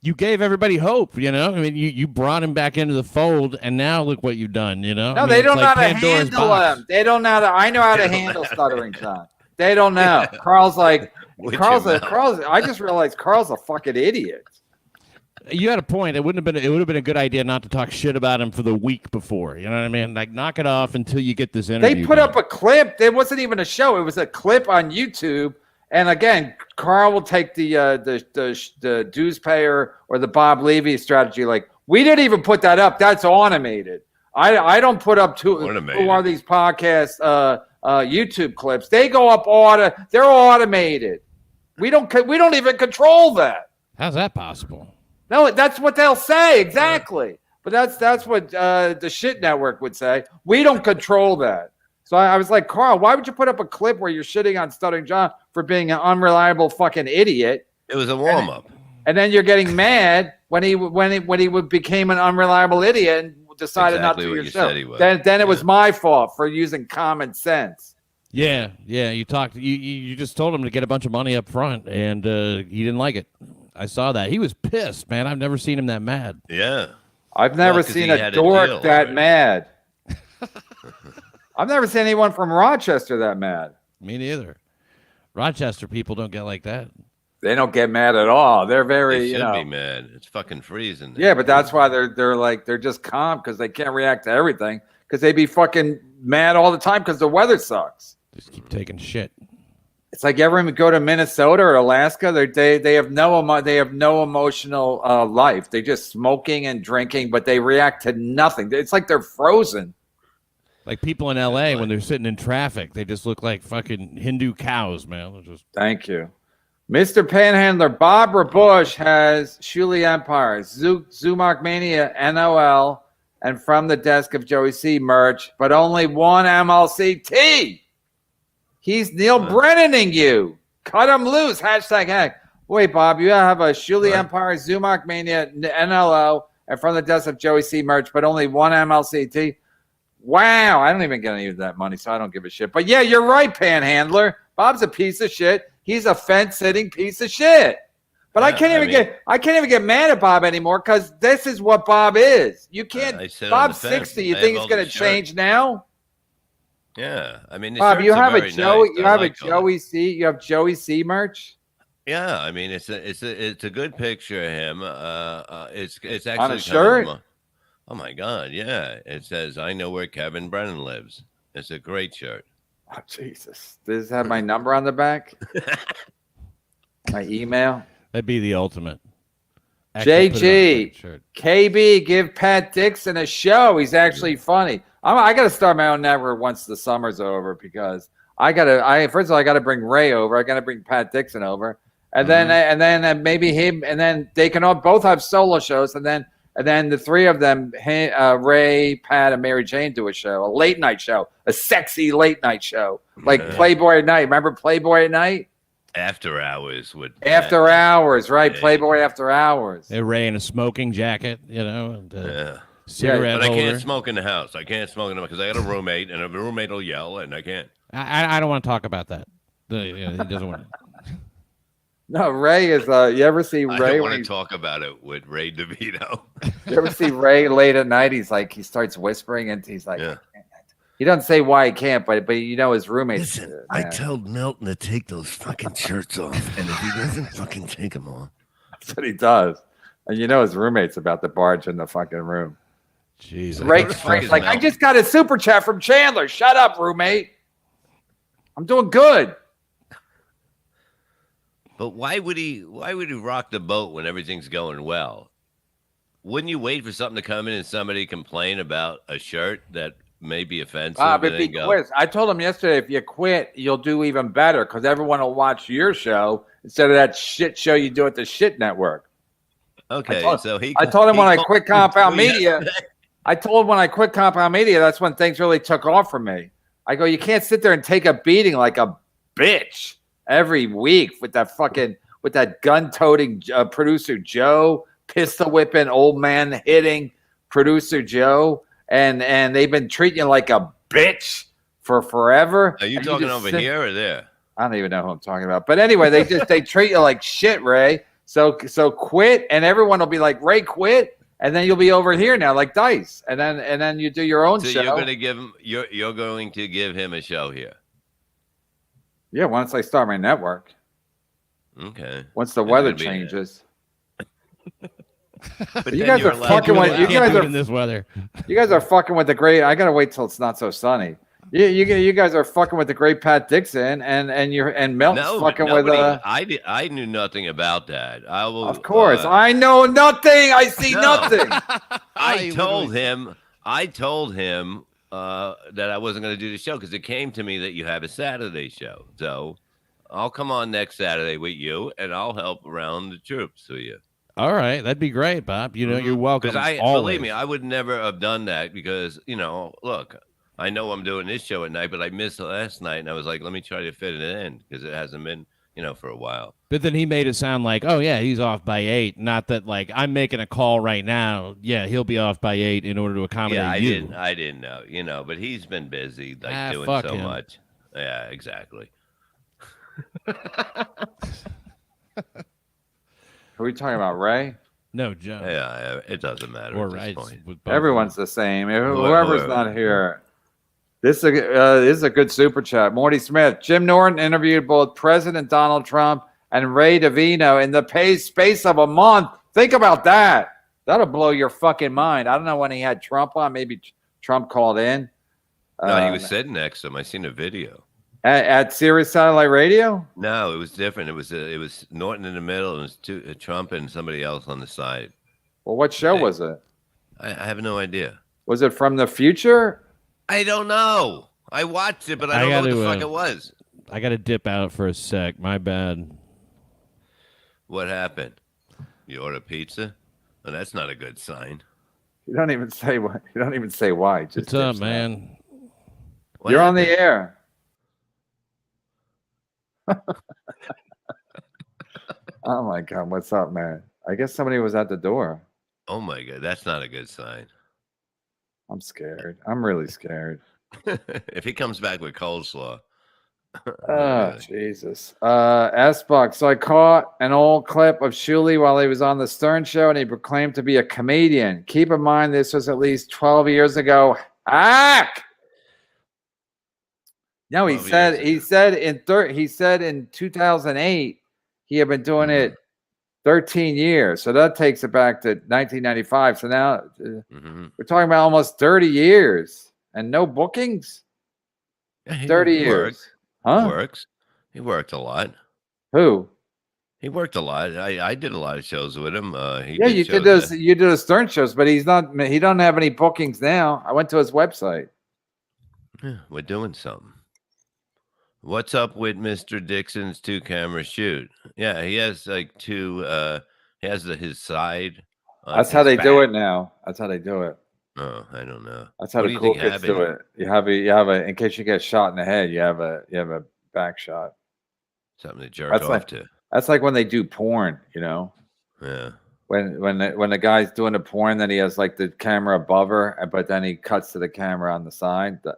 You gave everybody hope, I mean, you brought him back into the fold, and now look what you've done, No, they don't know how to handle him. They don't know how to. I know how to handle Stuttering John. They don't know. Carl's like, I just realized Carl's a fucking idiot. You had a point. It would have been a good idea not to talk shit about him for the week before. You know what I mean? Like, knock it off until you get this interview. They put up a clip. It wasn't even a show. It was a clip on YouTube. And again, Carl will take the dues payer or the Bob Levy strategy. Like, we didn't even put that up. That's automated. I don't put up who are these podcast YouTube clips. They go up they're automated. We don't even control that. How's that possible? No, that's what they'll say exactly. But that's what the shit network would say. We don't control that. So I was like, Carl, why would you put up a clip where you're shitting on Stuttering John for being an unreliable fucking idiot? It was a warm up. And then you're getting mad when he became an unreliable idiot and decided not to do your show. Then it was my fault for using common sense. Yeah. You talked. You just told him to get a bunch of money up front, and he didn't like it. I saw that. He was pissed, man. I've never seen him that mad. Yeah. I've never seen a dork that mad. I've never seen anyone from Rochester that mad. Me neither. Rochester people don't get like that. They don't get mad at all. They're very, They should be mad. It's fucking freezing. Yeah, but that's why they're just calm because they can't react to everything because they be fucking mad all the time because the weather sucks. Just keep taking shit. It's like ever go to Minnesota or Alaska, they have no emotional life. They're just smoking and drinking, but they react to nothing. It's like they're frozen. Like people in LA when they're sitting in traffic, they just look like fucking Hindu cows, man. Thank you. Mr. Panhandler, Barbara Bush has Shuli Empire, Zumach Mania, NOL, and From the Desk of Joey C merch, but only one MLCT. He's Neil Brennaning you. Cut him loose. #hack. Wait, Bob, you have a Shuli Empire, Zumach Mania, NLO, and From the Desk of Joey C merch, but only one MLCT. Wow, I don't even get any of that money, so I don't give a shit. But yeah, you're right, Panhandler. Bob's a piece of shit. He's a fence-sitting piece of shit. But I can't even get mad at Bob anymore because this is what Bob is. You can't. Bob's 60. You think it's going to change now? Yeah, I mean, Bob, you have a Joey. Nice. You have a Joey C. You have Joey C merch. Yeah, I mean, it's a good picture of him. It's actually on a shirt. Oh my God, yeah. It says, "I know where Kevin Brennan lives." It's a great shirt. Oh, Jesus. Does this have my number on the back? My email? That'd be the ultimate. JG, KB, give Pat Dixon a show. He's actually funny. I got to start my own network once the summer's over because first of all, I got to bring Ray over. I got to bring Pat Dixon over. And then maybe him, and then they can both have solo shows. And then the three of them, Ray, Pat, and Mary Jane do a show, a late night show, a sexy late night show, like Playboy at Night. Remember Playboy at Night? After Hours would. After Hours, right? Yeah. Playboy After Hours. Hey, Ray in a smoking jacket, and cigarette but holder. I can't smoke in the house. I can't smoke in the house because I got a roommate, and a roommate will yell, and I can't. I don't want to talk about that. He doesn't want to. No, Ray is. You ever see Ray? I don't want to talk about it with Ray DeVito. You ever see Ray late at night? He starts whispering, and he's like, he doesn't say why he can't, but his roommates. Listen, I told Milton to take those fucking shirts off, and if he doesn't fucking take them off, that's what he does. And his roommate's about to barge in the fucking room. Jesus, Ray's like, I just got a super chat from Chandler. Shut up, roommate. I'm doing good. But why would he rock the boat when everything's going well? Wouldn't you wait for something to come in and somebody complain about a shirt that may be offensive? If he quits, I told him yesterday, if you quit, you'll do even better because everyone will watch your show instead of that shit show you do at the shit network. Okay, told- so he. I told him when I called quit you Compound too Media. yesterday. I told when I quit Compound Media, that's when things really took off for me. I go, you can't sit there and take a beating like a bitch every week with that gun-toting producer Joe, pistol whipping, old man hitting producer Joe, and they've been treating you like a bitch for forever. Are you And talking just over sit- here or there? I don't even know who I'm talking about. But anyway, they treat you like shit, Ray. So quit, and everyone will be like, Ray, quit. And then you'll be over here now, like Dice, and then you do your own So show. you're going to give him. You're going to give him a show here. Yeah, once I start my network, Okay. once the It's weather gonna be- changes. But You then guys you're are allowed fucking to with- allow- you Can't guys do it are- in this weather. You guys are fucking with the great. I gotta wait till it's not so sunny. You guys are fucking with the great Pat Dixon, and Melton's No, fucking nobody, with. I knew nothing about that. I will. Of course, I know nothing. I see No. nothing. I told him that I wasn't going to do the show because it came to me that you have a Saturday show. So I'll come on next Saturday with you, and I'll help around the troops for you. All right, that'd be great, Bob. You know, you're welcome. Because always. believe me, I would never have done that because look, I know I'm doing this show at night, but I missed it last night, and I was like, let me try to fit it in because it hasn't been for a while. But then he made it sound like, oh yeah, he's off by 8. Not that like I'm making a call right now. Yeah, he'll be off by 8 in order to accommodate Yeah, you. I didn't know, but he's been busy, like doing fuck so him. much. Yeah, exactly. Who are we talking about, Ray? No, Joe. Yeah, it doesn't matter Or at this right. point. with both Everyone's of the same. Whoever- Whoever's not here. This is a good super chat. Morty Smith. Jim Norton interviewed both President Donald Trump and Ray DeVino in the space of a month. Think about that. That'll blow your fucking mind. I don't know when he had Trump on. Maybe Trump called in. No, he was sitting next to him. I seen a video. At Sirius Satellite Radio. No, it was different. It was Norton in the middle, and it was Trump and somebody else on the side. Well, what show Okay. was it? I have no idea. Was it from the future? I don't know. I watched it, but I I don't know what the gotta, fuck it was. I got to dip out for a sec. My bad. What happened? You order pizza? Well, that's not a good sign. You don't even say what. You don't even say why. Just What's up, dips out. man? What You're on happened? the air. Oh my God, what's up, man? I guess somebody was at the door. Oh my god, that's not a good sign. I'm scared. I'm really scared. If he comes back with coleslaw. Oh, Jesus. S-Buck. So I caught an old clip of Shuley while he was on the Stern Show, and he proclaimed to be a comedian. Keep in mind, this was at least 12 years ago. No, he 12 said years he said in 2008 he had been doing it 13 years. So that takes it back to 1995. So now Mhm. we're talking about almost 30 years and no bookings. Yeah, he 30 years. works. Huh? Works. He worked a lot. Who? He worked a lot. I did a lot of shows with him. Yeah, you did those. You did the Stern shows, but he's not. He don't have any bookings now. I went to his website. Yeah, we're doing something. What's up with Mr. Dixon's 2-camera shoot? Yeah, he has like two. He has his side. on That's how his they do back. it now. That's how they do it. Oh, I don't know. That's how What the do you cool think kids do happened? it. You have a in case you get shot in the head. You have a back shot. Something to jerk That's off like- to. That's like when they do porn. You know, Yeah. when the guy's doing the porn, then he has like the camera above her, but then he cuts to the camera on the side. Yeah,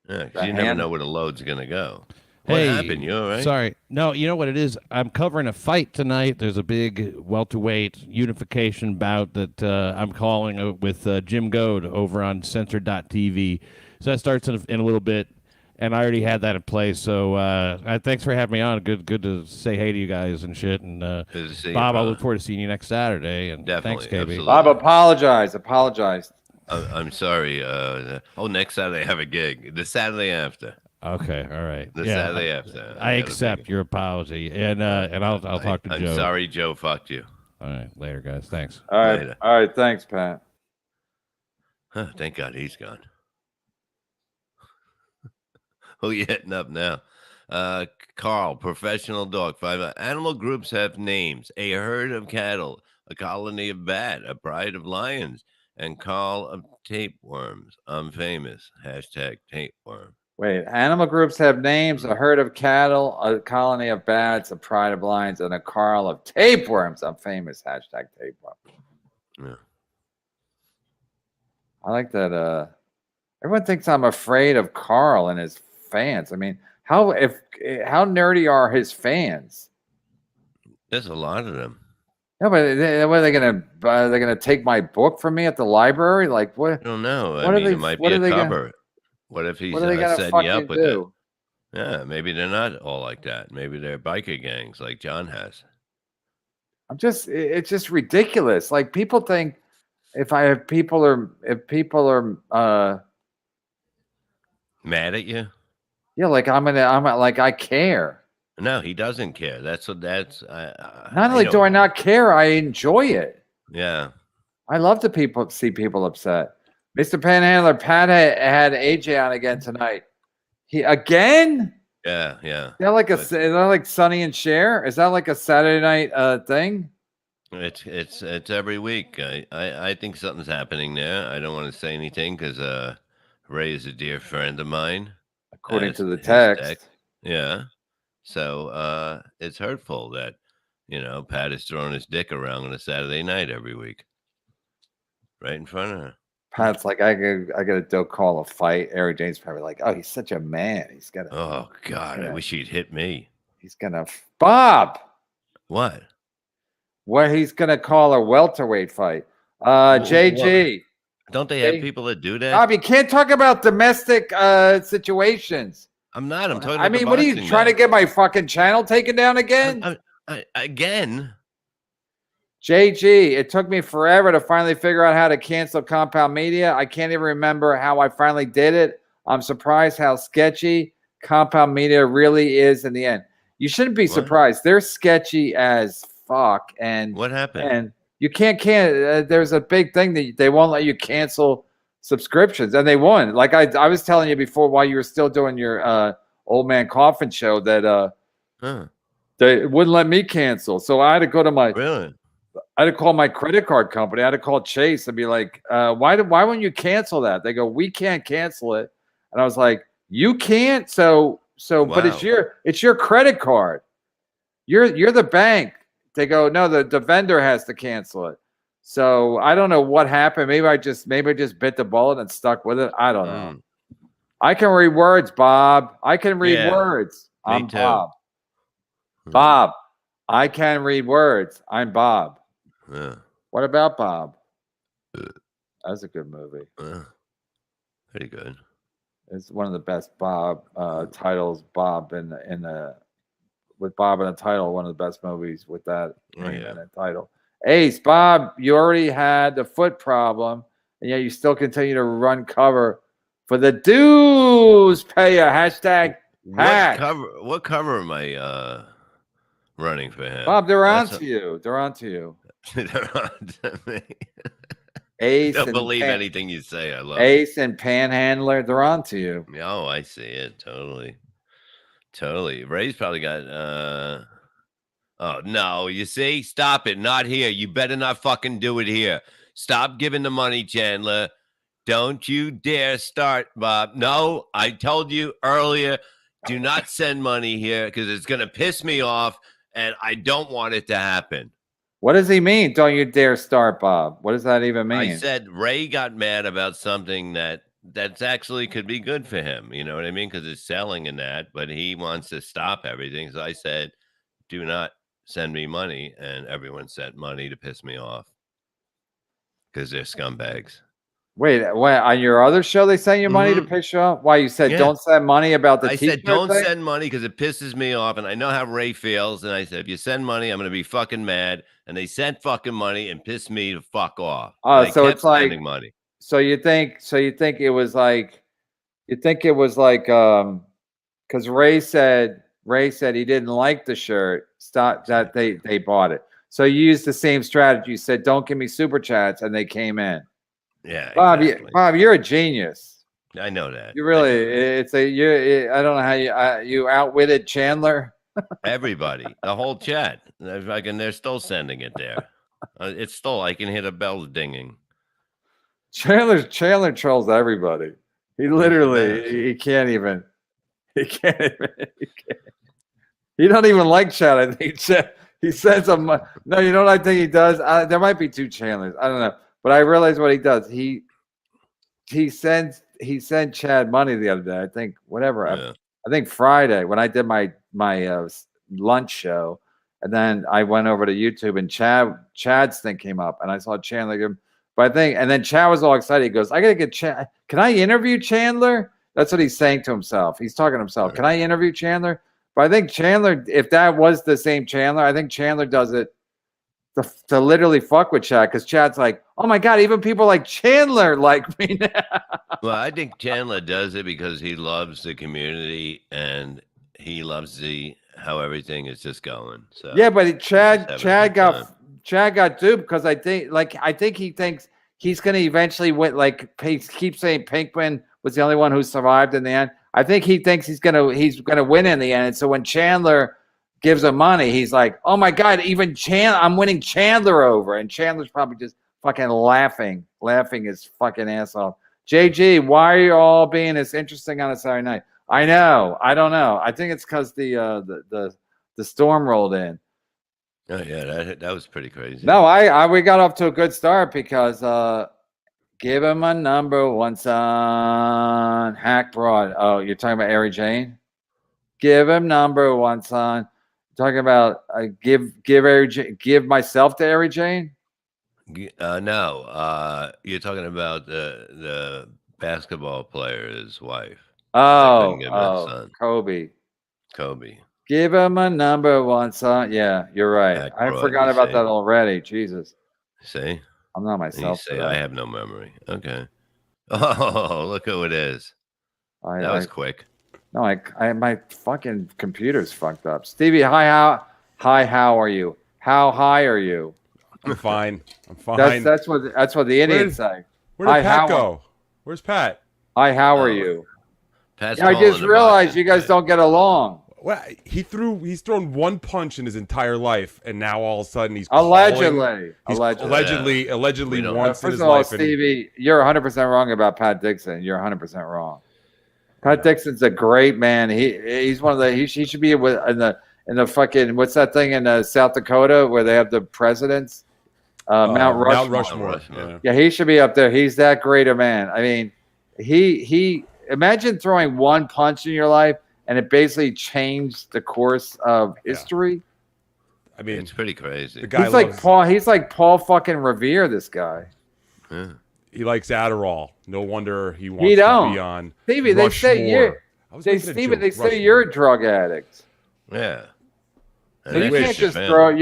'cause The you never hand- know where the load's gonna go. What Hey, happened? You all right? Sorry. No, you know what it is? I'm covering a fight tonight. There's a big welterweight unification bout that I'm calling with Jim Goad over on Censored.tv. So that starts in a little bit, and I already had that in place. So thanks for having me on. Good to say hey to you guys and shit. And Good to see you, Bob, I brother. look forward to seeing you next Saturday. And Definitely, thanks, KB. absolutely. Bob, apologize. I'm sorry. Next Saturday I have a gig. The Saturday after. Okay, all right. The Yeah, Saturday after. I got a accept big- your apology, and I'll talk to I'm Joe. sorry, Joe fucked you. All right, later, guys. Thanks. All right, Later. all right. Thanks, Pat. Huh, thank God he's gone. Who you hitting up now? Carl, professional dog. 5 animal groups have names. A herd of cattle a colony of bat, a pride of lions, and call of tapeworms. I'm famous. Hashtag tapeworm. Wait, animal groups have names: a herd of cattle, a colony of bats, a pride of lions, and a carl of tapeworms. I'm famous. Hashtag tapeworm. Yeah. I like that. Everyone thinks I'm afraid of Carl and his fans. I mean, how nerdy are his fans? There's a lot of them. No, but what are they gonna? They're gonna take my book from me at the library? Like what? I don't know. What I are mean, they- it might what be are a they gonna- cover. What if he's What are they gonna setting you up fucking with it? do? Yeah, maybe they're not all like that. Maybe they're biker gangs like John has. It's just ridiculous. Like people think if people are Mad at you? yeah, like I'm like I care. No, he doesn't care. That's what that's. Not only do I not care, I enjoy it. Yeah. I love to see people upset. Mr. Panhandler, Pat had AJ on again tonight. He again? Yeah. Yeah. Is that like Sonny and Cher? Is that like a Saturday night thing? It's every week. I think something's happening there. I don't want to say anything because Ray is a dear friend of mine. According to the his text. Yeah. So it's hurtful that Pat is throwing his dick around on a Saturday night every week, right in front of her. Pat's like, I gotta call a fight. Eric James probably like, oh, he's such a man. He's gonna. Oh God, I wish he'd hit me. He's gonna Bob. What? What he's gonna call a welterweight fight. JG. Don't they have people that do that? Bob, you can't talk about domestic situations. I'm not. I'm talking. I mean, what are you trying to get my fucking channel taken down again? Again. JG, it took me forever to finally figure out how to cancel Compound Media. I can't even remember how I finally did it. I'm surprised how sketchy Compound Media really is in the end. You shouldn't be surprised. They're sketchy as fuck. And what happened? And you can't. There's a big thing that they won't let you cancel subscriptions, and they won. Like I was telling you before, while you were still doing your Old Man Coffin show, that they wouldn't let me cancel. So I had to go to my I had to call my credit card company. I had to call Chase and be like, why wouldn't you cancel that? They go, we can't cancel it. And I was like, you can't? So but it's your credit card. You're the bank. They go, no, the vendor has to cancel it. So I don't know what happened. Maybe I just bit the bullet and stuck with it. I don't know. I can read words, Bob. I can read words. I'm too. Bob. Bob, I can read words. I'm Bob. Yeah. What about Bob? That's a good movie. Pretty good. It's one of the best Bob titles. Bob with Bob in the title, one of the best movies with that in that title. Ace, Bob, you already had the foot problem, and yet you still continue to run cover for the dues payer. Hashtag hack. What cover am I running for him? Bob, they're on to you. They're on to you. They're on to me. Ace, don't believe anything you say. I love Ace and Panhandler. They're on to you. Oh, I see it. Totally. Ray's probably got oh no, you see? Stop it. Not here. You better not fucking do it here. Stop giving the money, Chandler. Don't you dare start, Bob. No, I told you earlier, do not send money here because it's gonna piss me off and I don't want it to happen. What does he mean? Don't you dare start, Bob? What does that even mean? I said Ray got mad about something that's actually could be good for him. You know what I mean? Because it's selling in that, but he wants to stop everything. So I said, do not send me money. And everyone sent money to piss me off because they're scumbags. Wait, on your other show, they sent you money to piss you off? Why, you said don't send money about the t-shirt? I said don't send money because it pisses me off, and I know how Ray feels. And I said, if you send money, I'm going to be fucking mad. And they sent fucking money and pissed me to fuck off. Oh, so it's like sending money. So you think it was like because Ray said he didn't like the shirt. Stop that they bought it. So you used the same strategy. You said don't give me super chats, and they came in. Yeah, Bob, exactly. Bob, you're a genius. I know that. You really, I don't know how you outwitted Chandler. Everybody, the whole chat. They're still sending it there. It's still, I can hear the bells dinging. Chandler trolls everybody. He literally he can't even. He can't even. He don't even like Chad. I think he sends him. No, you know what I think he does? There might be two Chandlers. I don't know, but I realize what he does. He sent Chad money the other day. I think whatever. Yeah. I think Friday when I did my lunch show, and then I went over to YouTube and Chad's thing came up, and I saw Chandler give him. But I think, and then Chad was all excited. He goes, "I gotta get Chad. Can I interview Chandler?" That's what he's saying to himself. He's talking to himself. Can I interview Chandler? But I think Chandler, if that was the same Chandler, I think Chandler does it to literally fuck with Chad, because Chad's like, oh my God, even people like Chandler like me now. Well, I think Chandler does it because he loves the community and he loves how everything is just going. So yeah, but Chad got duped because I think he thinks he's gonna eventually win. Like keep saying Pinkman was the only one who survived in the end. I think he thinks he's gonna win in the end. And so when Chandler gives him money, he's like, "Oh my God, even I'm winning Chandler over." And Chandler's probably just fucking laughing his fucking ass off. JG, why are you all being as interesting on a Saturday night? I know. I don't know. I think it's because the storm rolled in. Oh yeah, that was pretty crazy. No, we got off to a good start because give him a number one son. Hack Broad. Oh, you're talking about Ari Jane? Give him number one son. Talking about give myself to Ari Jane? No. You're talking about the basketball player's wife. Oh, Kobe. Give him a number one son. Yeah, you're right. I forgot about that already. Jesus. See? I'm not myself. You say I have no memory. Okay. Oh, look who it is. That was quick. No, my fucking computer's fucked up. Stevie, how are you? How high are you? I'm fine. That's what the Indians say. Where did Pat go? Where's Pat? Hi, how are you? Pat's I just realized you guys don't get along. Well, he's thrown one punch in his entire life, and now all of a sudden he's allegedly once in his of all, life. Stevie, you're 100% wrong about Pat Dixon. You're 100% wrong. Pat Dixon's a great man. He's one of the he should be in the fucking what's that thing in South Dakota where they have the presidents? Mount Rushmore. Yeah, he should be up there. He's that great a man. I mean, he imagine throwing one punch in your life and it basically changed the course of history. I mean, it's pretty crazy. The guy He's like Paul fucking Revere, this guy. Yeah. He likes Adderall. No wonder he wants to be on Stevie, Rushmore. they say you're a drug addict. Yeah. So you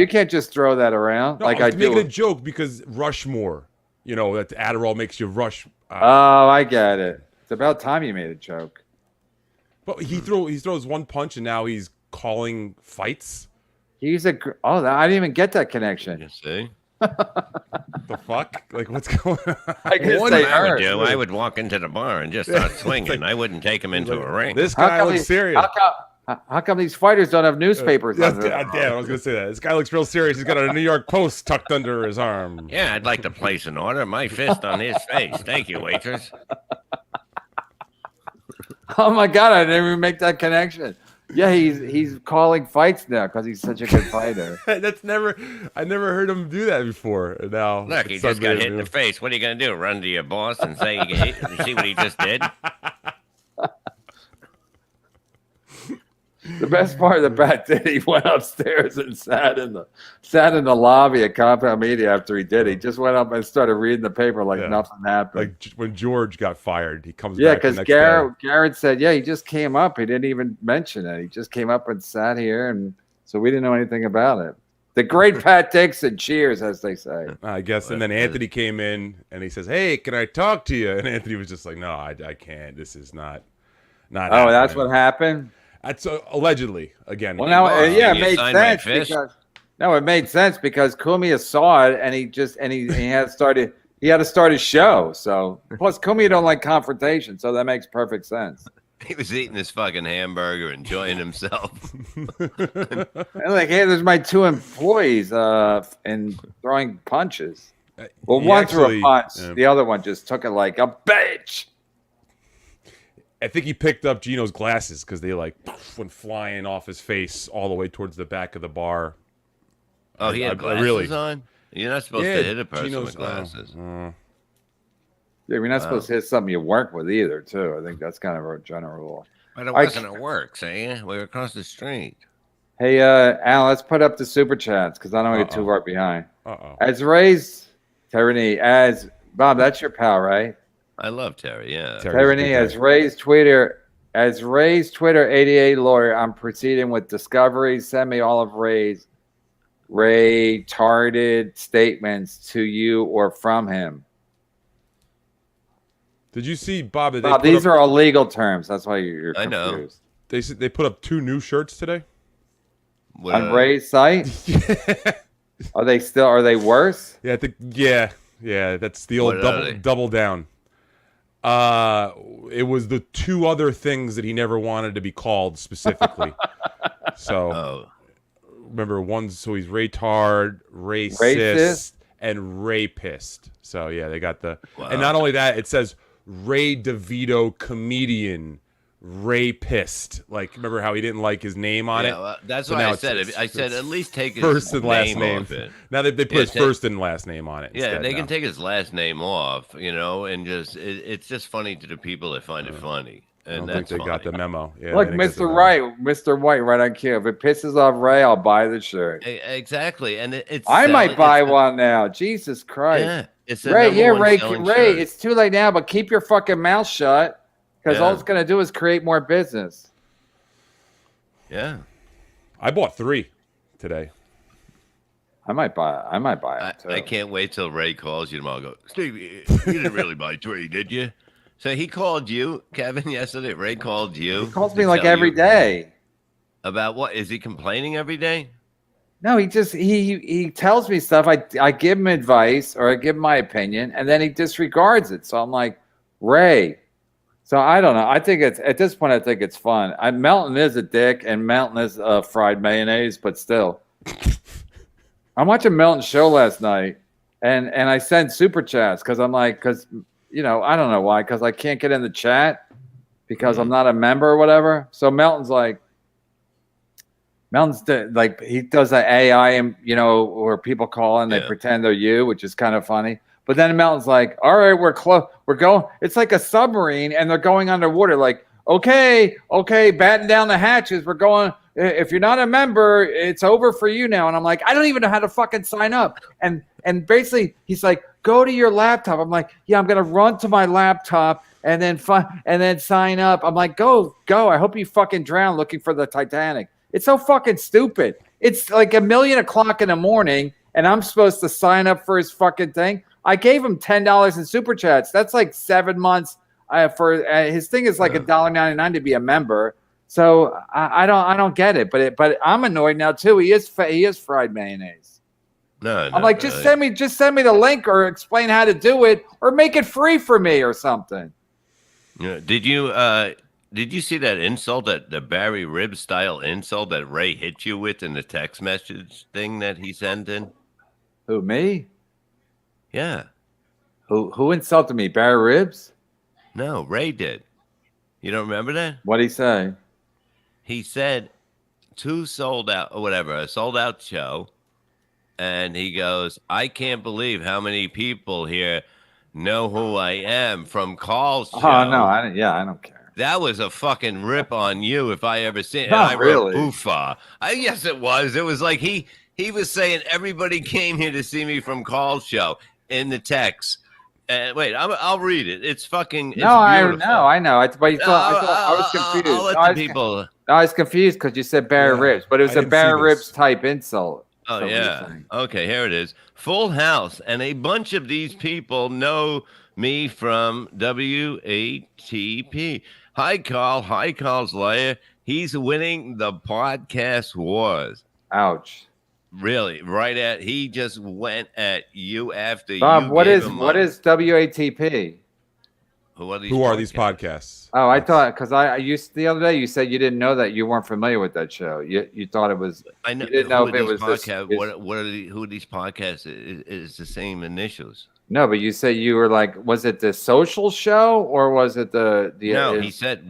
can't just throw that around like I do. Making a joke because Rushmore, that Adderall makes you rush. Oh, I get it. It's about time you made a joke. But he throws one punch and now he's calling fights. I didn't even get that connection. You see? The fuck? Like, what's going on? I guess I would walk into the bar and just start swinging. I wouldn't take him into a ring. This guy looks serious. How come these fighters don't have newspapers? Damn, I was going to say that. This guy looks real serious. He's got a New York Post tucked under his arm. Yeah, I'd like to place an order. My fist on his face. Thank you, waitress. Oh my God, I didn't even make that connection. Yeah, he's calling fights now because he's such a good fighter. I never heard him do that before. Now look, he just got hit in the face. What are you gonna do? Run to your boss and say you hit? You see what he just did? The best part of the Pat did, he went upstairs and sat in the lobby at Compound Media after he did. He just went up and started reading the paper like nothing happened. Like when George got fired, he comes back. Yeah, because Garrett said, he just came up. He didn't even mention it. He just came up and sat here, and so we didn't know anything about it. The great Pat Dixon, cheers, as they say. I guess. And then Anthony came in and he says, "Hey, can I talk to you?" And Anthony was just like, "No, I can't. This is not." Oh, happening. That's what happened. That's allegedly again. Well, now, it made sense it made sense because Cumia saw it and he had to start his show. So plus Cumia don't like confrontation, so that makes perfect sense. He was eating his fucking hamburger, enjoying himself. And like, hey, there's my 2 employees and throwing punches. Well, He one threw a actually- punch. yeah. The other one just took it like a bitch. I think he picked up Gino's glasses because they like went flying off his face all the way towards the back of the bar. Oh, he had I glasses really- on? You're not supposed to hit a person with glasses. Yeah, you're not supposed to hit something you work with either, too. I think that's kind of a general rule. But it I wasn't at work, see? We were across the street. Hey, Al, let's put up the super chats because I don't want to get too far behind. As Ray's Tyranny, as Bob, that's your pal, right? I love Terry, yeah. Tyranny, as Ray's Twitter 88 lawyer, I'm proceeding with discovery. Send me all of Ray's retarded statements to you or from him. Did you see, Bob? Bob, these are all legal terms. That's why you're I know. confused. They said they put up 2 new shirts today. On Ray's site? Are they worse? Yeah, I think yeah. That's the old What are they? double down. It was the 2 other things that he never wanted to be called specifically. So remember, one's he's retard, racist, and rapist. So yeah, they got the and not only that, it says Ray DeVito comedian. Rapist, like remember how he didn't like his name on it? Well, that's So what now I it's- said. it's- I said at least take his first and last name. off it. Now they put his take- first and last name on it. Yeah, instead they now. can take his last name off, and just it's just funny to the people that find it funny. I And don't think that's they got the funny. memo. Yeah, Look, they didn't get the Mr. White, right on cue. If it pisses off Ray, I'll buy the shirt. Exactly, and it's. I might selling- buy it's the- one now. Jesus Christ. Yeah, it's the Ray, number yeah, one Ray, selling Ray, shirt. it's too late now, but keep your fucking mouth shut because Yeah. all it's going to do is create more business. Yeah, I bought 3 today. I might buy it too. I can't wait till Ray calls you tomorrow. Go, Steve, you didn't really buy 3, did you? So he called you, Kevin, yesterday. Ray called you. He calls to me like tell every you day. About what? Is he complaining every day? No, he just he tells me stuff. I give him advice or I give him my opinion, and then he disregards it. So I'm like, Ray. So I don't know. I think it's at this point. I think it's fun. Melton is a dick, and Melton is fried mayonnaise, but still. I'm watching Melton's show last night, and I sent super chats because I'm like, I don't know why, because I can't get in the chat because I'm not a member or whatever. So Melton's like, he does that AI, and where people call and they pretend they're you, which is kind of funny. But then Melton's like, all right, we're close. We're going. It's like a submarine, and they're going underwater. Like, okay, batten down the hatches. We're going. If you're not a member, it's over for you now. And I'm like, I don't even know how to fucking sign up. And basically, he's like, go to your laptop. I'm like, yeah, I'm gonna run to my laptop and then sign up. I'm like, go. I hope you fucking drown looking for the Titanic. It's so fucking stupid. It's like 1:00 in the morning, and I'm supposed to sign up for his fucking thing. I gave him $10 in super chats. That's like 7 months for his thing is like $1.99 to be a member. So I don't get it. But I'm annoyed now too. He is fried mayonnaise. No, I'm like, just send me the link or explain how to do it or make it free for me or something. Yeah. Did you see that insult, that the Barry Ribs style insult that Ray hit you with in the text message thing that he sent in? Who, me? Yeah. Who insulted me? Barry Ribs? No, Ray did. You don't remember that? What'd he say? He said 2 sold out or whatever, a sold out show. And he goes, I can't believe how many people here know who I am from Carl's show. Oh, no, I don't care. That was a fucking rip on you if I ever seen it. Not And I wrote, really. Oofa. Yes, it was. It was like he was saying everybody came here to see me from Carl's show in the text. Wait, I'll read it. It's fucking. It's I beautiful. know. But you thought, I was confused. I'll let the people. I was confused because you said Barry Ribs, but it was I a didn't Barry see Ribs this. type insult. Oh, So yeah. Okay, here it is. Full house. And a bunch of these people know me from WATP. Hi, Carl. Hi, Carl's Lair. He's winning the podcast wars. Ouch. Really, he just went at you after Bob, you what gave is him what money. is WATP? Who are these podcasts? Oh, I thought because I used the other day you said you didn't know that you weren't familiar with that show. You thought it was. I know. You didn't know if it was podcast, this. what are who are these podcasts? Is the same initials? No, but you said you were like, was it the social show or was it the? No, he said.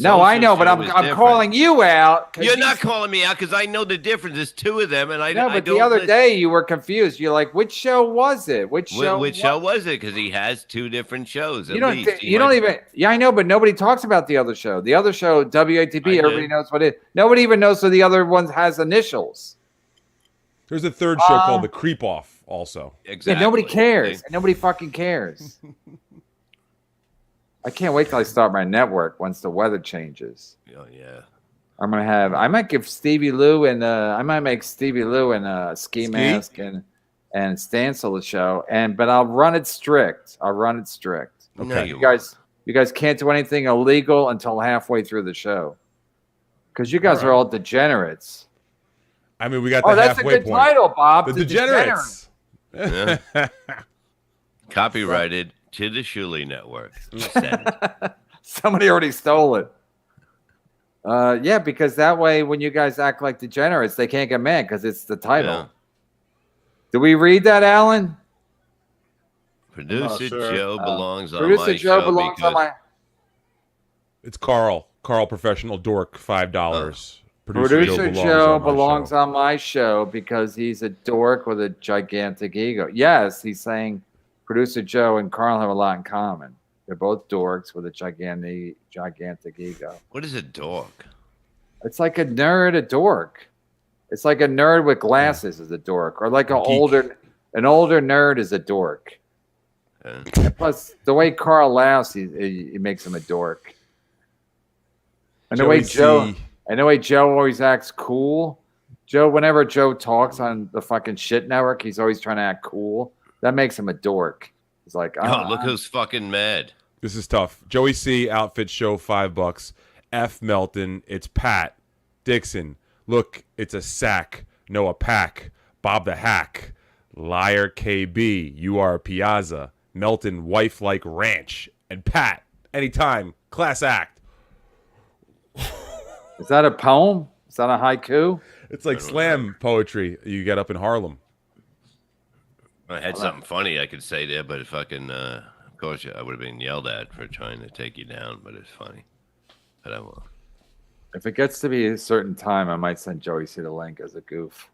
No, I know, but I'm calling you out. You're not calling me out because I know the difference. There's two of them, and I know. I But don't the other listen. day you were confused. You're like, which show was it? Which show was it? Because he has two different shows. You don't. You don't even. Yeah, I know, but nobody talks about the other show. The other show, WATP. Everybody knows what it is. Nobody even knows who the other one has initials. There's a third show called The Creep Off. Also, Exactly. Yeah, nobody cares. Nobody fucking cares. I can't wait till I start my network once the weather changes. Oh yeah. I'm gonna have. I might give Stevie Lou and I might make Stevie Lou and Ski Mask and Stancil a show. But I'll run it strict. Okay. No, You guys can't do anything illegal until halfway through the show. Because you guys are all degenerates. I mean, we got the that's a halfway good point. title, Bob. The Degenerates. Yeah. Copyrighted to the Shuley Network. Who said it? Somebody already stole it. Yeah, because that way when you guys act like degenerates, they can't get mad because it's the title. Yeah. Do we read that, Alan? Producer Joe belongs on Producer my Joe show belongs on my. It's Carl, Professional Dork, $5. Producer Joe belongs on my show because he's a dork with a gigantic ego. Yes, he's saying Producer Joe and Carl have a lot in common. They're both dorks with a gigantic ego. What is a dork? It's like a nerd, a dork. It's like a nerd with glasses is a dork, or like an older nerd is a dork. Plus, the way Carl laughs, he makes him a dork. And the way Joe always acts cool. Whenever Joe talks on the fucking shit network, he's always trying to act cool. That makes him a dork. He's like, oh, look who's fucking mad. This is tough. Joey C. Outfit show $5. F. Melton. It's Pat. Dixon. Look, it's a sack. No, a pack. Bob the Hack. Liar KB. You are a Piazza. Melton. Wife like ranch. And Pat. Anytime. Class act. Is that a poem? Is that a haiku? It's like slam poetry you get up in Harlem. I had something funny I could say there, but fucking, of course, I would have been yelled at for trying to take you down, but it's funny. But I won't. If it gets to be a certain time, I might send Joey C the link as a goof.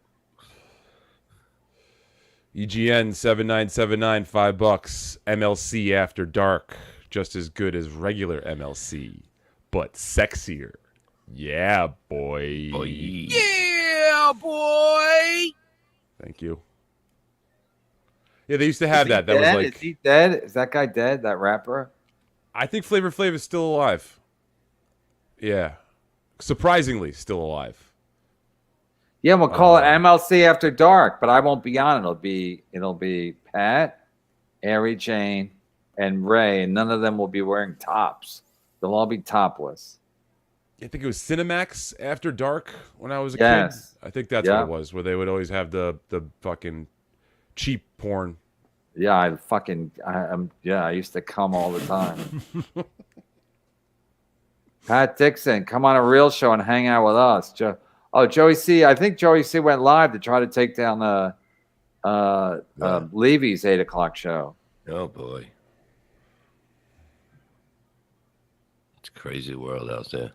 EGN 7979 $5. MLC After Dark. Just as good as regular MLC, but sexier. Yeah, boy. Yeah, boy. Thank you. Yeah, they used to have that. That was like. Is he dead? Is that guy dead? That rapper? I think Flavor Flav is still alive. Yeah, surprisingly still alive. Yeah, we'll call it MLC After Dark, but I won't be on it. It'll be Pat, Ari Jane, and Ray, and none of them will be wearing tops. They'll all be topless. I think it was Cinemax After Dark when I was a kid. I think that's what it was, where they would always have the fucking cheap porn. Yeah, I used to come all the time. Pat Dixon, come on a real show and hang out with us. Joey C. I think Joey C. went live to try to take down Levy's 8 o'clock show. Oh boy, it's a crazy world out there.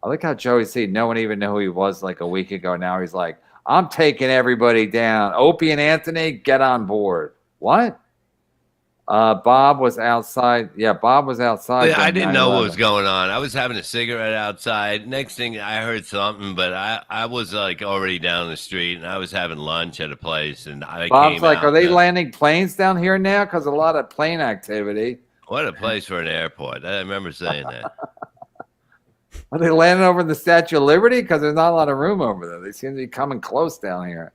I like how Joey C. No one even knew who he was like a week ago. Now he's like, I'm taking everybody down. Opie and Anthony, get on board. What? Bob was outside. Yeah, Bob was outside. Yeah, I didn't know what was going on. I was having a cigarette outside. Next thing I heard something, but I was like already down the street, and I was having lunch at a place, and Bob's like, are they landing planes down here now? Because a lot of plane activity. What a place for an airport. I remember saying that. Are they landing over the Statue of Liberty? Because there's not a lot of room over there. They seem to be coming close down here.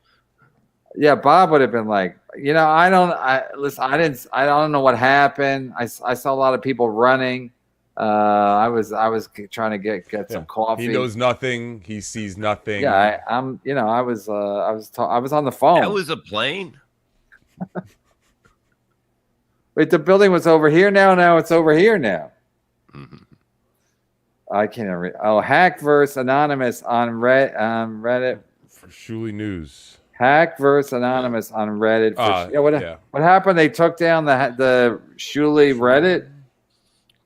Yeah, Bob would have been like, I don't know what happened. I saw a lot of people running. I was trying to get some coffee. He knows nothing. He sees nothing. Yeah, I was on the phone. That was a plane. Wait, the building was over here now. Now it's over here now. Mhm. I can't read. Oh, Hack versus Anonymous on Reddit. For Shuli News. Hack versus Anonymous on Reddit. Yeah. What happened? They took down the Shuli Reddit.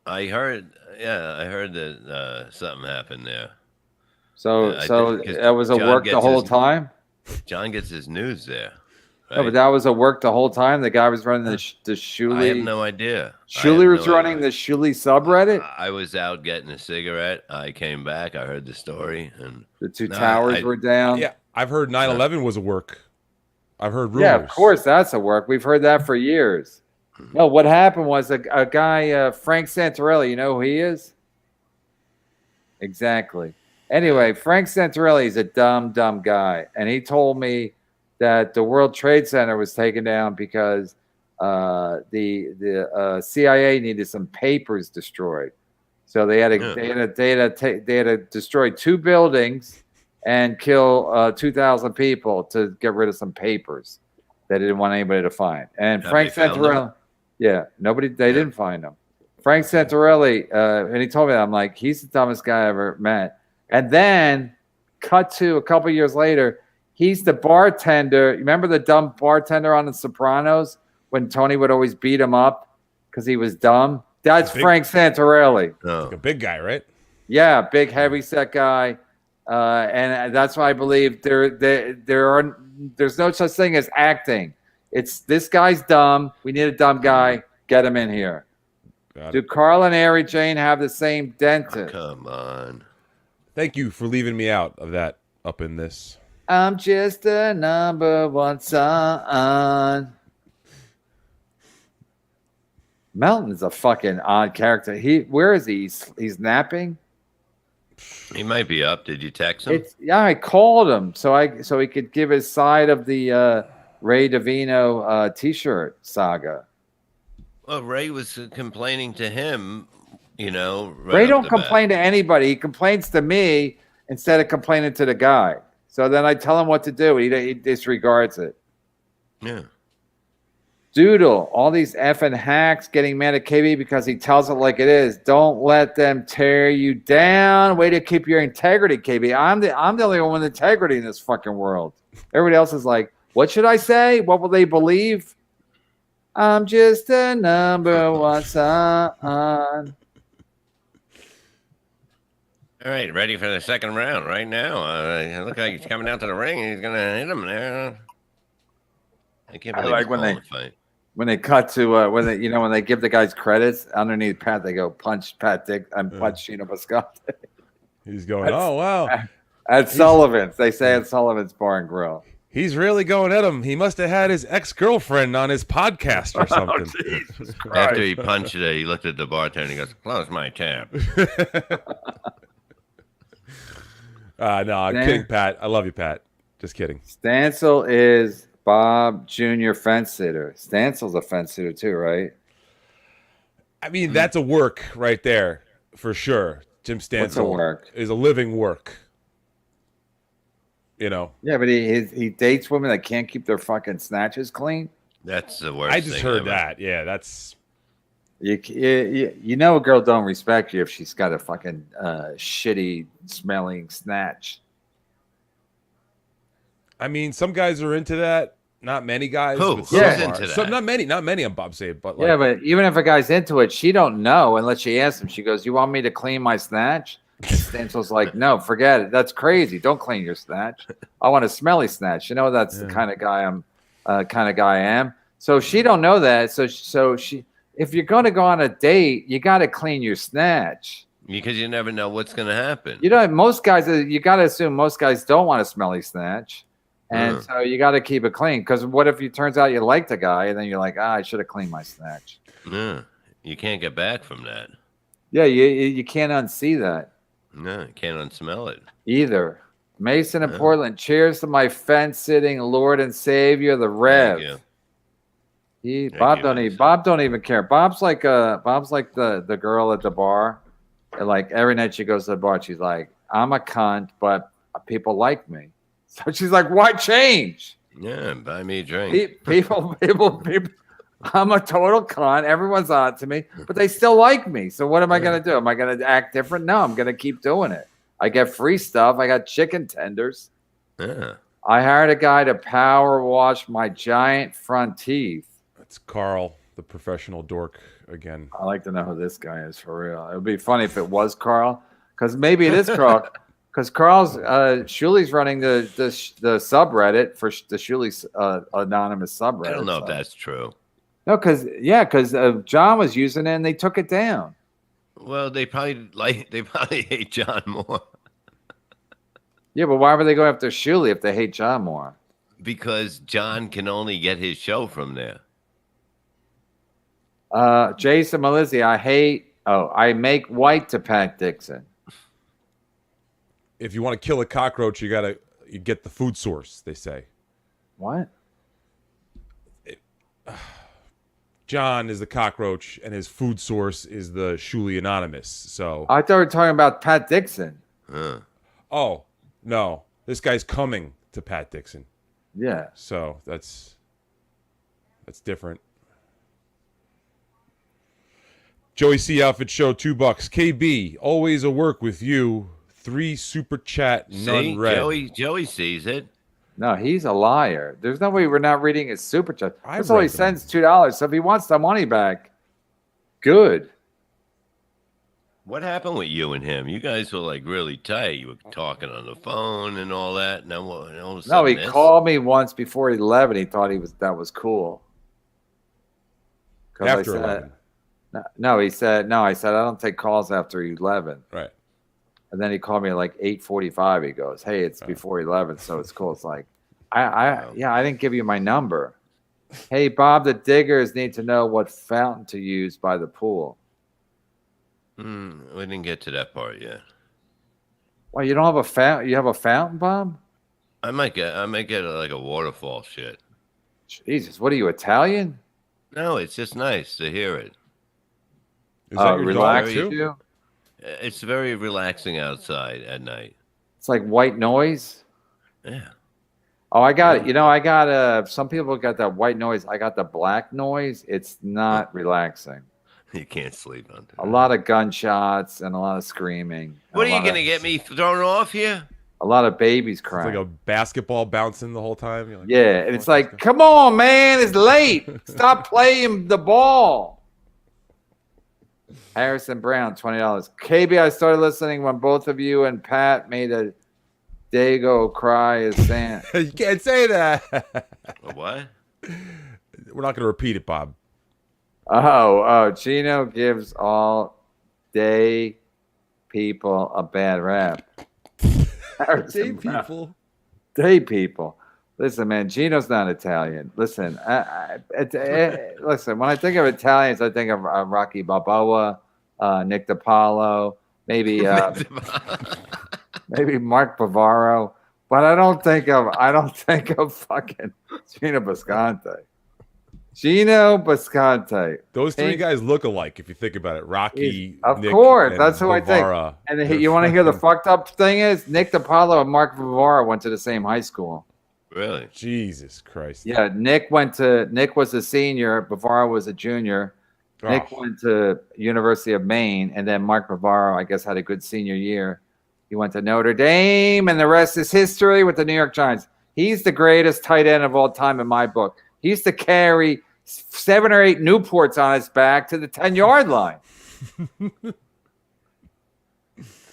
I heard that something happened there. So Yeah, that was a John work the gets whole his- time. John gets his news there. No, Right? but that was a work the whole time. The guy was running the Shuli. I have no idea. Shuli was running the Shuli subreddit. I was out getting a cigarette. I came back. I heard the story, and The two towers were down. Yeah, I've heard 9/11 was a work. I've heard rumors. Yeah, of course, that's a work. We've heard that for years. No, what happened was a guy, Frank Santarelli, you know who he is? Exactly. Anyway, Frank Santarelli is a dumb guy. And he told me that the World Trade Center was taken down because the CIA needed some papers destroyed. So they had to destroy 2 buildings and kill 2,000 people to get rid of some papers they didn't want anybody to find. And Frank Santarelli, they didn't find him. Frank Santarelli, and he told me that, I'm like, he's the dumbest guy I ever met. And then, cut to a couple years later, he's the bartender. Remember the dumb bartender on The Sopranos when Tony would always beat him up because he was dumb? That's Frank Santarelli. Like a big guy, right? Yeah, big, heavy-set guy. And that's why I believe there's no such thing as acting. It's this guy's dumb. We need a dumb guy. Get him in here. Do Carl and Ari Jane have the same dentist? come on. Thank you for leaving me out of that up in this. I'm just a number one son. Melton's a fucking odd character. Where is he? He's napping. He might be up. Did you text him? I called him so he could give his side of the Ray Davino T-shirt saga. Well, Ray was complaining to him, right Ray off don't the complain to anybody. He complains to me instead of complaining to the guy. So then I tell him what to do. He disregards it. Yeah. Doodle, all these effing hacks getting mad at KB because he tells it like it is. Don't let them tear you down. Way to keep your integrity, KB. I'm the only one with integrity in this fucking world. Everybody else is like, what should I say? What will they believe? I'm just a number one son. All right, ready for the second round right now. It looks like he's coming out to the ring and he's going to hit him there. I can't believe like when they cut to when they give the guys credits underneath Pat, they go punch Pat Dick and punch Gino Biscotti. He's going, oh wow. At Sullivan's. They say at Sullivan's Bar and Grill. He's really going at him. He must have had his ex-girlfriend on his podcast or something. After he punched it, he looked at the bartender and he goes, close my tab. No, I'm kidding, Pat. I love you, Pat. Just kidding. Stancil is Bob Jr. fence sitter. Stansel's a fence sitter too, right? I mean, that's a work right there for sure. Jim Stancil is a living work. Yeah, but he dates women that can't keep their fucking snatches clean. That's the worst. I just heard ever. that. Yeah, that's you know a girl don't respect you if she's got a fucking shitty smelling snatch. I mean, some guys are into that. Not many guys. Who? But Who's some into are. that? So, not many. I'm Bob saying, but like, Yeah, but even if a guy's into it, she don't know unless she asks him. She goes, "You want me to clean my snatch?" And Stansel's like, "No, forget it. That's crazy. Don't clean your snatch. I want a smelly snatch." You know, that's the kind of guy I am. So she don't know that. So she, if you're going to go on a date, you got to clean your snatch. Because you never know what's going to happen. You know, most guys, you got to assume most guys don't want a smelly snatch. And so you got to keep it clean. Because what if it turns out you like the guy and then you're like, I should have cleaned my snatch. No, you can't get back from that. Yeah, you can't unsee that. No, you can't unsmell it. Either. Mason in Portland, cheers to my fence-sitting Lord and Savior, the Rev. Bob don't even care. Bob's like the girl at the bar. And like every night she goes to the bar, she's like, I'm a cunt, but people like me. So she's like, why change? Yeah, buy me a drink. People I'm a total con. Everyone's on to me, but they still like me. So what am I going to do? Am I going to act different? No, I'm going to keep doing it. I get free stuff. I got chicken tenders. Yeah. I hired a guy to power wash my giant front teeth. That's Carl, the professional dork again. I like to know who this guy is for real. It would be funny if it was Carl, because maybe it is Carl. Because Carl's Shuli's running the subreddit for the Shuli's anonymous subreddit. I don't know if that's true. No, because John was using it and they took it down. Well, they probably hate John more. Yeah, but why would they go after Shuli if they hate John more? Because John can only get his show from there. Jason Malizzi, I make white to Pat Dixon. If you want to kill a cockroach, you get the food source, they say. What? John is the cockroach, and his food source is the Shuli Anonymous. So I thought we were talking about Pat Dixon. Oh, no. This guy's coming to Pat Dixon. Yeah. So that's different. Joey C. Outfit Show, $2. KB, always a work with you. 3 super chat, none See, read. Joey sees it. No, he's a liar. There's no way we're not reading his super chat. I That's all he read them. sends $2. So if he wants the money back, good. What happened with you and him? You guys were like really tight. You were talking on the phone and all that. Now, all of a No, sudden he this? called me once before 11. He thought that was cool. 'Cause I After said- 11. No, he said no. I said I don't take calls after 11. Right. And then he called me at like 8:45. He goes, "Hey, it's before 11, so it's cool." It's like, I didn't give you my number. Hey, Bob, the diggers need to know what fountain to use by the pool. We didn't get to that part yet. Well, you don't have a fountain. You have a fountain, Bob? I might get like a waterfall shit. Jesus, what are you, Italian? No, it's just nice to hear it. Is that your dog relax too? you? It's very relaxing outside at night. It's like white noise. Yeah. Oh, I got it. You know, I got some people got that white noise. I got the black noise. It's not relaxing. You can't sleep under A lot of gunshots and a lot of screaming. What are you going to get me thrown off here? A lot of babies It's crying. like a basketball bouncing the whole time. You're like, Yeah, and it's like, come on, man, it's late. Stop playing the ball. Harrison Brown, $20. KB, I started listening when both of you and Pat made a Dago cry as Santa. you can't say that. What? We're not going to repeat it, Bob. Oh, Gino gives all day people a bad rap. Harrison Brown. Day people. Listen, man, Gino's not Italian. Listen, listen. When I think of Italians, I think of Rocky Balboa, Nick DiPaolo, maybe maybe Mark Bavaro, but I don't think of fucking Gino Bisconte. Gino Bisconte. Those three guys look alike if you think about it. Rocky, Of Nick, course, and that's who I think. Bavara. And you want to hear the fucked up thing is Nick DiPaolo and Mark Bavaro went to the same high school. Really? Jesus Christ. Yeah, Nick was a senior, Bavaro was a junior. Nick went to University of Maine, and then Mark Bavaro, I guess, had a good senior year. He went to Notre Dame, and the rest is history with the New York Giants. He's the greatest tight end of all time in my book. He used to carry 7 or 8 Newports on his back to the 10-yard line.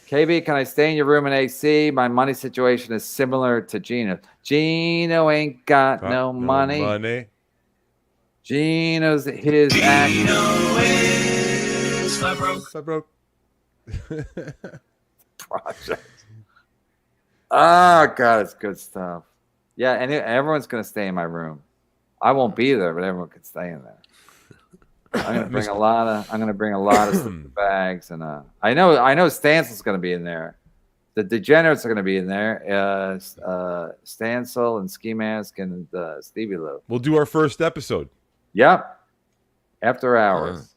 KB, can I stay in your room in AC? My money situation is similar to Gino. Gino ain't got no money. Gino's his act. I broke. Project. Oh God, it's good stuff. Yeah, and everyone's gonna stay in my room. I won't be there, but everyone can stay in there. I'm gonna bring a lot of sleeping bags, and I know Stansel's gonna be in there. The degenerates are gonna be in there. Stansel and Ski Mask and Stevie Lou. We'll do our first episode. Yep. After hours.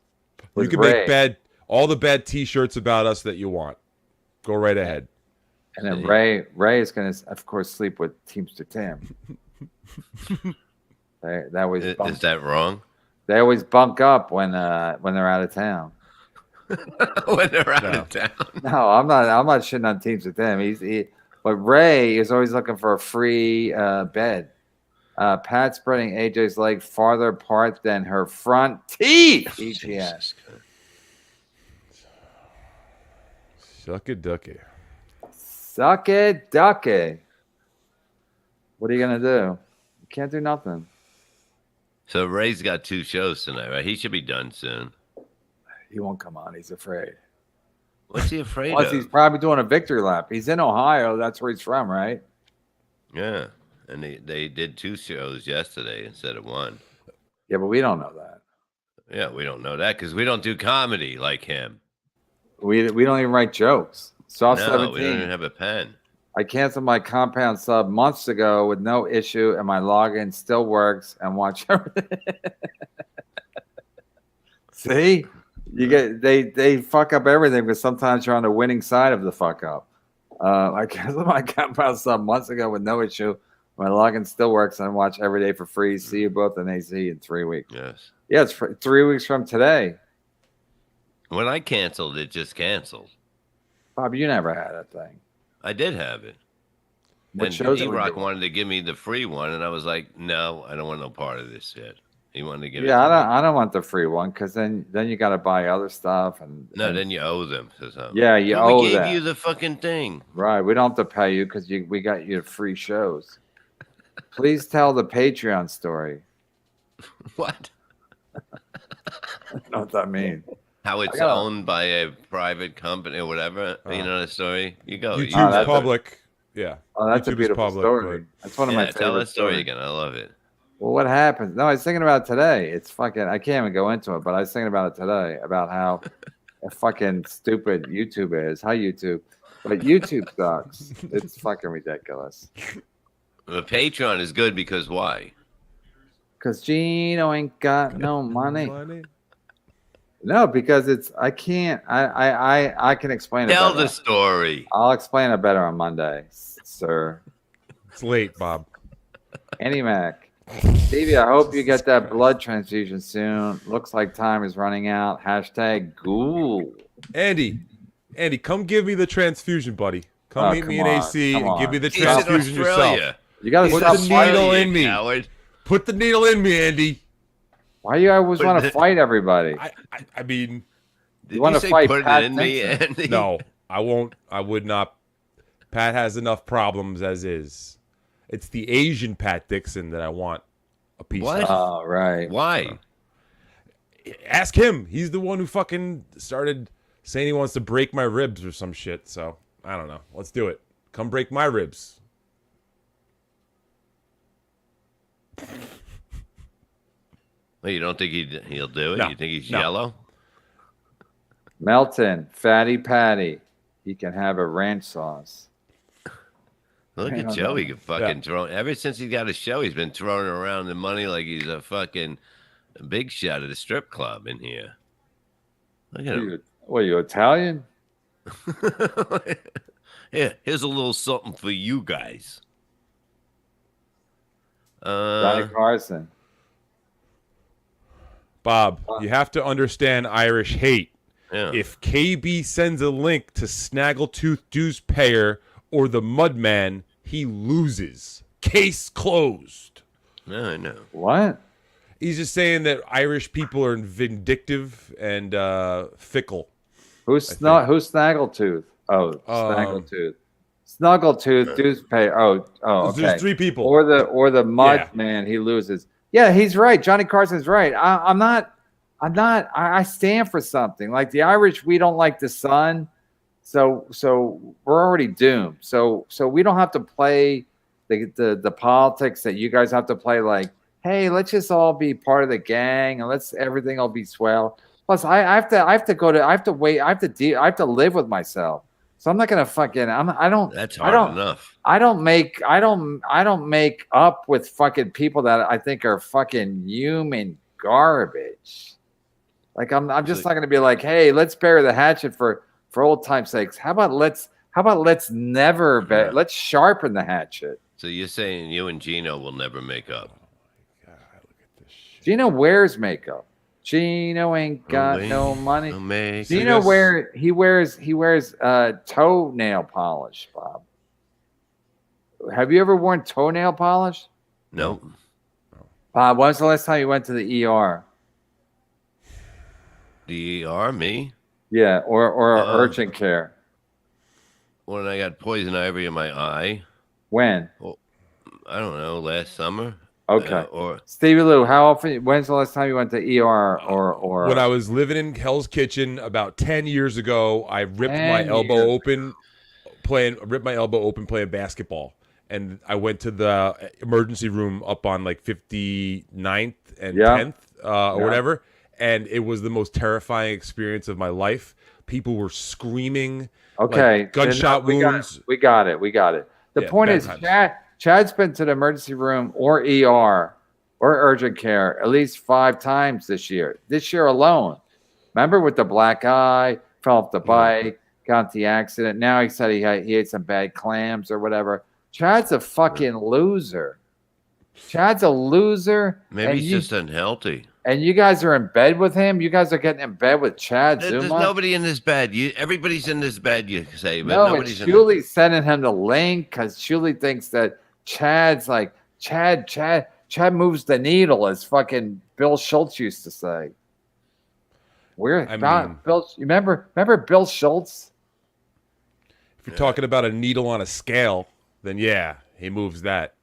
You can make all the bad T-shirts about us that you want. Go right ahead. And then Ray is going to, of course, sleep with Teamster Tim. That was Is that wrong? They always bunk up when they're out of town. When they're out of town. No, I'm not shitting on teams with him. But Ray is always looking for a free bed. Pat spreading AJ's leg farther apart than her front teeth. EGS. Suck it, ducky. Suck it, ducky. What are you gonna do? You can't do nothing. So Ray's got 2 shows tonight, right? He should be done soon. He won't come on. He's afraid. What's he afraid Plus, of? he's probably doing a victory lap. He's in Ohio. That's where he's from, right? Yeah. And they did 2 shows yesterday instead of 1. Yeah, but we don't know that. Yeah, we don't know that because we don't do comedy like him. We don't even write jokes. Soft No, 17. we don't even have a pen. I canceled my compound sub months ago with no issue, and my login still works. And watch everything. See, you get they fuck up everything, but sometimes you're on the winning side of the fuck up. I canceled my compound sub months ago with no issue. My login still works, and I watch every day for free. See you both in AC in 3 weeks. Yes. Yeah, it's 3 weeks from today. When I canceled, it just canceled. Bob, you never had a thing. I did have it. What And shows are we E-Rock doing? wanted to give me the free one, and I was like, no, I don't want no part of this shit. He wanted to give it Yeah, to me. I don't want the free one because then you got to buy other stuff No, then you owe them for something. Yeah, you But owe we gave that. you the fucking thing. Right. We don't have to pay you because we got you free shows. Please tell the Patreon story. What? I don't know what that means. How it's gotta- owned by a private company or whatever. You know the story? You go. YouTube's Oh, that's public. Yeah. Oh, that's a YouTube is beautiful public, story. That's one of my Yeah, favorite tell that story stories. again. I love it. Well, what happens? No, I was thinking about it today. It's fucking. I can't even go into it, but I was thinking about it today about how fucking stupid YouTube is. How YouTube, but YouTube sucks. It's fucking ridiculous. The Patreon is good because why? Cause Gino ain't got no money. No, because it's. I can't. I can explain it. Tell better. the story. I'll explain it better on Monday, sir. It's late, Bob. Annie Mac. Stevie, I hope you get that blood transfusion soon. Looks like time is running out. Hashtag ghoul. Andy, come give me the transfusion, buddy. Come Oh, meet me come in on, AC come and give on. me the He's in transfusion yourself. Australia. You gotta Put stop the fighting. needle in me. Coward. Put the needle in me, Andy. Why you always want to fight everybody? I mean, Did wanna you say fight put Pat it in me, Dixon? Andy? no, I won't. I would not. Pat has enough problems as is. It's the Asian Pat Dixon that I want a piece What? of. Oh, right. Why? Ask him. He's the one who fucking started saying he wants to break my ribs or some shit. So, I don't know. Let's do it. Come break my ribs. Well, you don't think he'll do it? No, You think he's no. yellow? Melton, Fatty Patty. He can have a ranch sauce. Look I at don't Joey know. fucking throwing. Ever since he got a show, he's been throwing around the money like he's a fucking big shot at a strip club in here. Look at him. What are you, Italian? Yeah, here's a little something for you guys. Johnny Carson. Bob, you have to understand Irish hate. Yeah. If KB sends a link to Snaggletooth Dues Payer or the Mudman, he loses. Case closed. No, I know. What? He's just saying that Irish people are vindictive and fickle. Who's Snaggletooth? Oh, Snaggletooth. Snaggletooth, Deuce Pay. Oh, okay. There's 3 people. Or the mud Yeah. man, he loses. Yeah, he's right. Johnny Carson's right. I stand for something. Like the Irish, we don't like the sun, so we're already doomed. So we don't have to play the politics that you guys have to play. Like, hey, let's just all be part of the gang and let's everything all be swell. Plus, I have to live with myself. So I'm not gonna fucking. That's hard enough. I don't make up with fucking people that I think are fucking human garbage. Like I'm just not gonna be like, hey, let's bury the hatchet for old time's sakes. How about let's never let's sharpen the hatchet. So you're saying you and Gino will never make up? God, look at this Gino wears makeup. Gino ain't got no money. Gino he wears toenail polish, Bob. Have you ever worn toenail polish? No. Bob, when's the last time you went to the ER? The ER, me? Yeah, or urgent care. When I got poison ivy in my eye. When? Well, I don't know, last summer. Okay. Or Stevie Lou, how often? When's the last time you went to ER or? When I was living in Hell's Kitchen about 10 years ago, I ripped my elbow open playing basketball, and I went to the emergency room up on like 59th and 10th or whatever, and it was the most terrifying experience of my life. People were screaming. Okay, like gunshot wounds. We got it. The point is, Chad's been to the emergency room or ER or urgent care at least 5 times this year. This year alone. Remember with the black eye, fell off the bike, got into the accident. Now he said he ate some bad clams or whatever. Chad's a fucking loser. Chad's a loser. Maybe he's just unhealthy. And you guys are in bed with him? You guys are getting in bed with Chad Zuma? There's nobody in this bed. Everybody's in this bed, you say, but no, nobody's in Shuley's sending him the link because Shuley thinks that Chad's like, Chad moves the needle, as fucking Bill Schultz used to say. Bill, you remember Bill Schultz? If you're talking about a needle on a scale, then yeah, he moves that.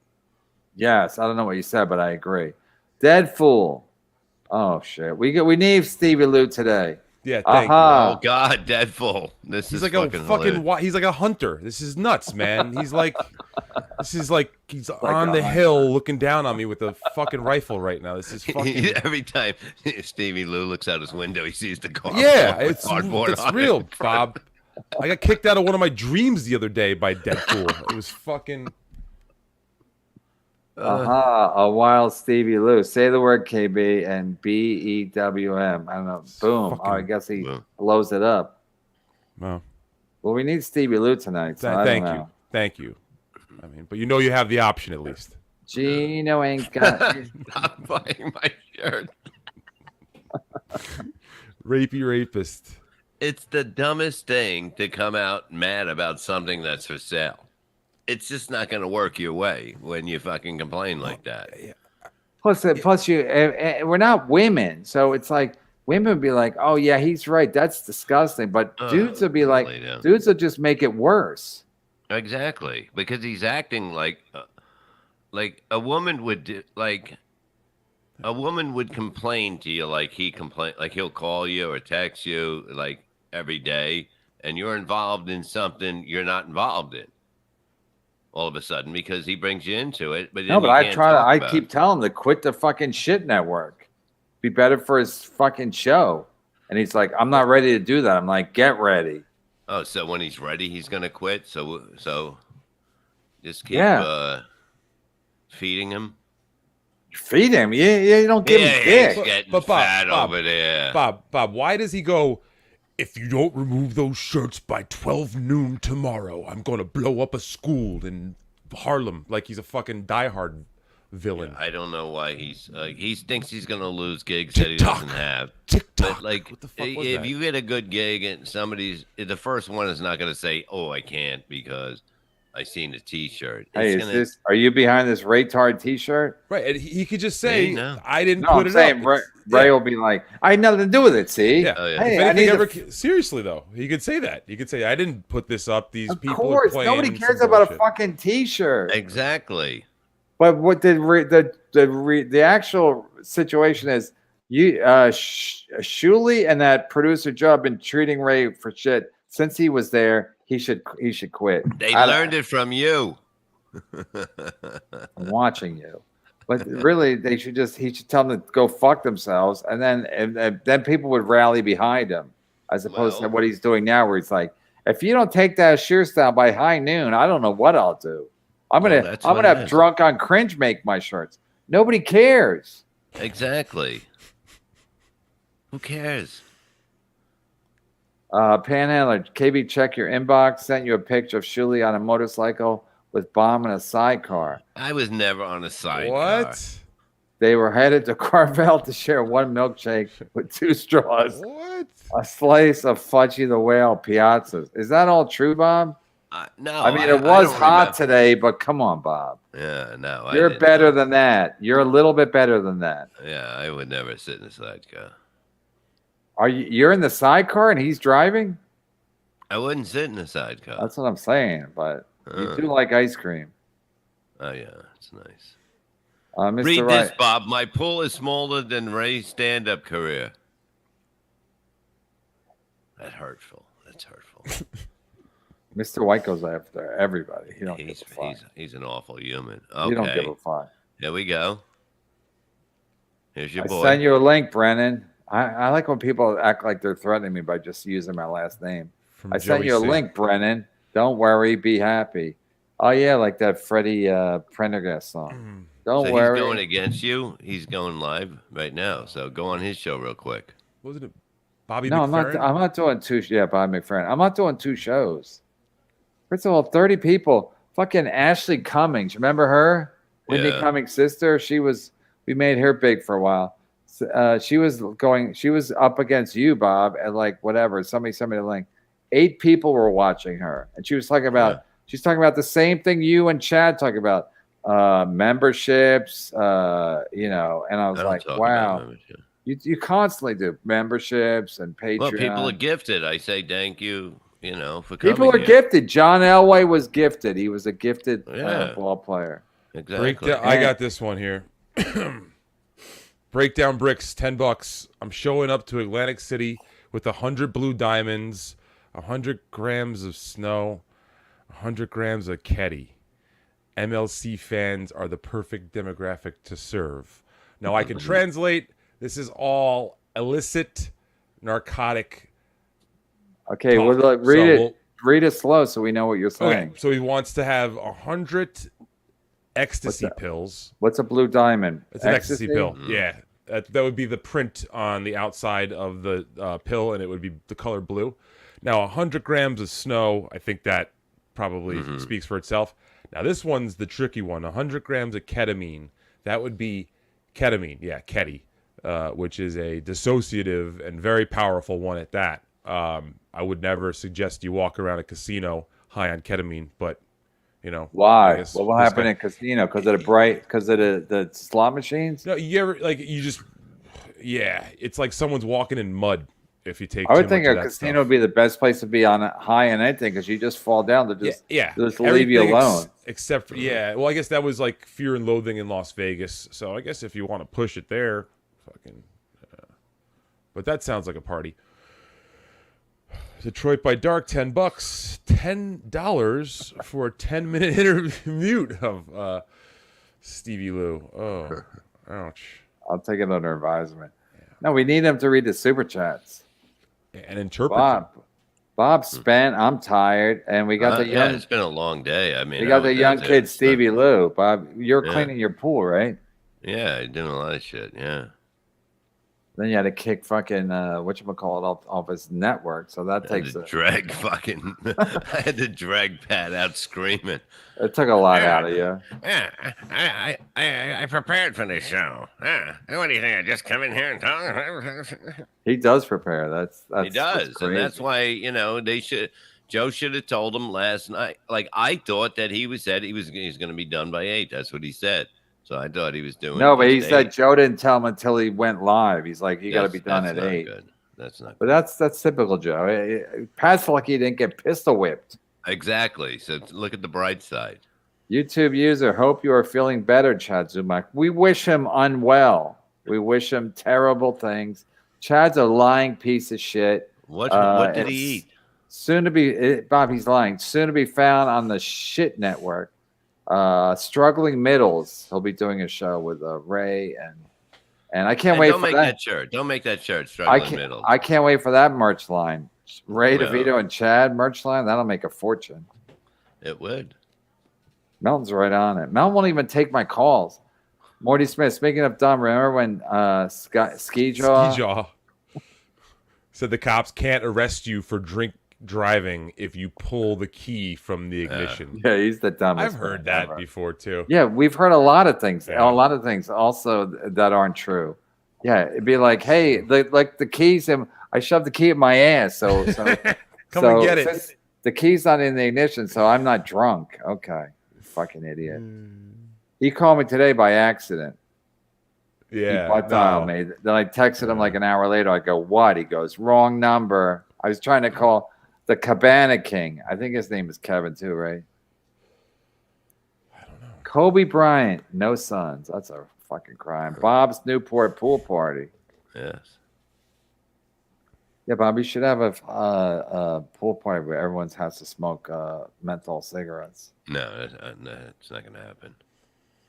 Yes, I don't know what you said, but I agree. Dead Fool. Oh shit, we need Stevie Lou today. Yeah, thank you. Oh God, Dead Fool. He's like a fucking. He's like a hunter. This is nuts, man. He's like, he's on the hill looking down on me with a fucking rifle right now. This is fucking. Every time Stevie Lou looks out his window, he sees the car. Yeah, it's real, Bob. I got kicked out of one of my dreams the other day by Dead Fool. It was fucking. A wild Stevie Lou. Say the word KB and BEWM. I don't know. Boom. I guess he blows it up. Wow. Well, we need Stevie Lou tonight. So Thank you. I mean, but you have the option at least. Gino ain't got. Stop buying my shirt. Rapist. It's the dumbest thing to come out mad about something that's for sale. It's just not going to work your way when you fucking complain like that. Plus, we're not women, so it's like women would be like, "Oh yeah, he's right. That's disgusting." But dudes would be like, dudes will just make it worse. Exactly, because he's acting like a woman would do. Like a woman would complain to you, like he'll call you or text you like every day, and you're involved in something you're not involved in. All of a sudden, because he brings you into it. But no, but I keep telling him to quit the fucking shit network. Be better for his fucking show. And he's like, I'm not ready to do that. I'm like, get ready. Oh, so when he's ready, he's gonna quit. So just keep feeding him. Feed him? Yeah, you don't give him dick. He's getting fat over there. Bob, why does he go? If you don't remove those shirts by 12 noon tomorrow, I'm going to blow up a school in Harlem. Like he's a fucking diehard villain. Yeah, I don't know why he thinks he's going to lose gigs that he doesn't have. TikTok. But like, what the fuck was if that? you get a good gig and the first one is not going to say, "Oh, I can't because I seen the T-shirt." Hey, are you behind this retard T-shirt? Right, and he could just say, no. "I didn't put it up." Ray will be like, "I had nothing to do with it." See? Yeah. Oh, yeah. Hey, seriously though, he could say that. He could say, "I didn't put this up. These of people course, are playing." Nobody cares about a fucking T-shirt. Exactly. But what the actual situation is, Shuley and that producer Joe have been treating Ray for shit since he was there. He should quit. They learned it from you. I'm watching you. But really, he should tell them to go fuck themselves, and then people would rally behind him, as opposed to what he's doing now, where he's like, if you don't take that shirt down by high noon, I don't know what I'll do. I'm gonna have Drunk on Cringe make my shirts. Nobody cares. Exactly. Who cares? Panhandler, KB, check your inbox. Sent you a picture of Shuley on a motorcycle with bomb in a sidecar. I was never on a sidecar. What? They were headed to Carvel to share one milkshake with 2 straws. What? A slice of Fudgy the Whale Piazzas. Is that all true, Bob? No. I mean, it was hot today, but come on, Bob. Yeah, no. You're better than that. You're a little bit better than that. Yeah, I would never sit in the sidecar. You're in the sidecar and he's driving? I wouldn't sit in the sidecar. That's what I'm saying, but you do like ice cream. Oh, yeah, it's nice. Mr. Read Wright. this, Bob. My pool is smaller than Ray's stand-up career. That's hurtful. Mr. White goes after everybody. He don't give a fuck. He's an awful human. Okay. He don't give a fuck. Here we go. Here's your boy. Send you a link, Brennan. I like when people act like they're threatening me by just using my last name. From I sent Joey you a C. link, Brennan. Don't worry, be happy. Oh yeah, like that Freddie Prendergast song. Don't worry. He's going against you. He's going live right now. So go on his show real quick. Wasn't it Bobby No, McFerrin? I'm not doing 2. Yeah, Bob McFerrin. I'm not doing 2 shows. First of all, 30 people. Fucking Ashley Cummings. Remember her? Whitney Cummings' sister. We made her big for a while. She was up against you, Bob, and like whatever. Somebody sent me the link. 8 people were watching her, and she was talking about she's talking about the same thing you and Chad talk about, memberships, and I was like, wow, you constantly do memberships and Patreon. Well, people are gifted. I say thank you, for coming. People are gifted. John Elway was gifted. He was a gifted ball player. Exactly. I got this one here. Breakdown bricks, $10. I'm showing up to Atlantic City with 100 blue diamonds, 100 grams of snow, 100 grams of Ketty. MLC fans are the perfect demographic to serve. Now I can translate. This is all illicit, narcotic. Okay, talk. well, read it slow so we know what you're saying. Okay, so he wants to have 100 ecstasy pills. What's a blue diamond? It's an ecstasy pill. Yeah. That would be the print on the outside of the pill, and it would be the color blue. Now, 100 grams of snow, I think that probably speaks for itself. Now, this one's the tricky one. 100 grams of ketamine. That would be ketamine. Yeah, Ketty, which is a dissociative and very powerful one at that. I would never suggest you walk around a casino high on ketamine, but why? What will happen in casino? Because of the slot machines? No, it's like someone's walking in mud if you take. I would think a casino would be the best place to be on high on anything because you just fall down. They just leave you alone. Except for well, I guess that was like Fear and Loathing in Las Vegas. So I guess if you want to push it there, but that sounds like a party. Detroit by Dark, $10. $10 for a 10-minute interview of Stevie Lou. Oh, ouch. I'll take it under advisement. Yeah. No, we need him to read the super chats. And interpret. Bob spent. I'm tired, and we got the young. Yeah, it's been a long day. I mean, we got the young kid Stevie Lou. Bob, you're cleaning your pool, right? Yeah, doing a lot of shit. Yeah. Then you had to kick fucking whatchamacallit off his network. So that takes a drag fucking. I had to drag Pat out screaming. It took a lot out of you. Yeah, I prepared for this show. What do you think? I just come in here and talk. He does prepare. That's he does, and that's why they should. Joe should have told him last night. Like I thought that he's going to be done by 8. That's what he said. So I thought he was doing. No, but he said Joe didn't tell him until he went live. He's like, you got to be done at 8. Good. That's not. But that's typical Joe. Pat's lucky he didn't get pistol whipped. Exactly. So look at the bright side. YouTube user, hope you are feeling better, Chad Zumak. We wish him unwell. We wish him terrible things. Chad's a lying piece of shit. What did he eat? Soon to be, Bob, he's lying. Soon to be found on the Shit Network. Struggling Middles. He'll be doing a show with Ray and I can't wait for that. Don't make that shirt. Struggling Middles. I can't wait for that merch line. Ray DeVito and Chad merch line. That'll make a fortune. It would. Melton's right on it. Melton won't even take my calls. Morty Smith. Speaking of dumb, remember when Ski Jaw said the cops can't arrest you for driving if you pull the key from the ignition. Yeah, he's the dumbest. I've heard that before too. Yeah, we've heard a lot of things. Yeah. A lot of things also that aren't true. Yeah, it'd be like, hey, like the keys, I shoved the key in my ass. So Come and get it. since the key's not in the ignition, so I'm not drunk. Okay, fucking idiot. He called me today by accident. Yeah. He butt dialed me. Then I texted him like an hour later. I go, what? He goes, wrong number. I was trying to call the Cabana King. I think his name is Kevin too, right? I don't know. Kobe Bryant, no sons. That's a fucking crime. Bob's Newport pool party. Yes. Yeah, Bob, you should have a pool party where everyone has to smoke menthol cigarettes. No, it's not going to happen.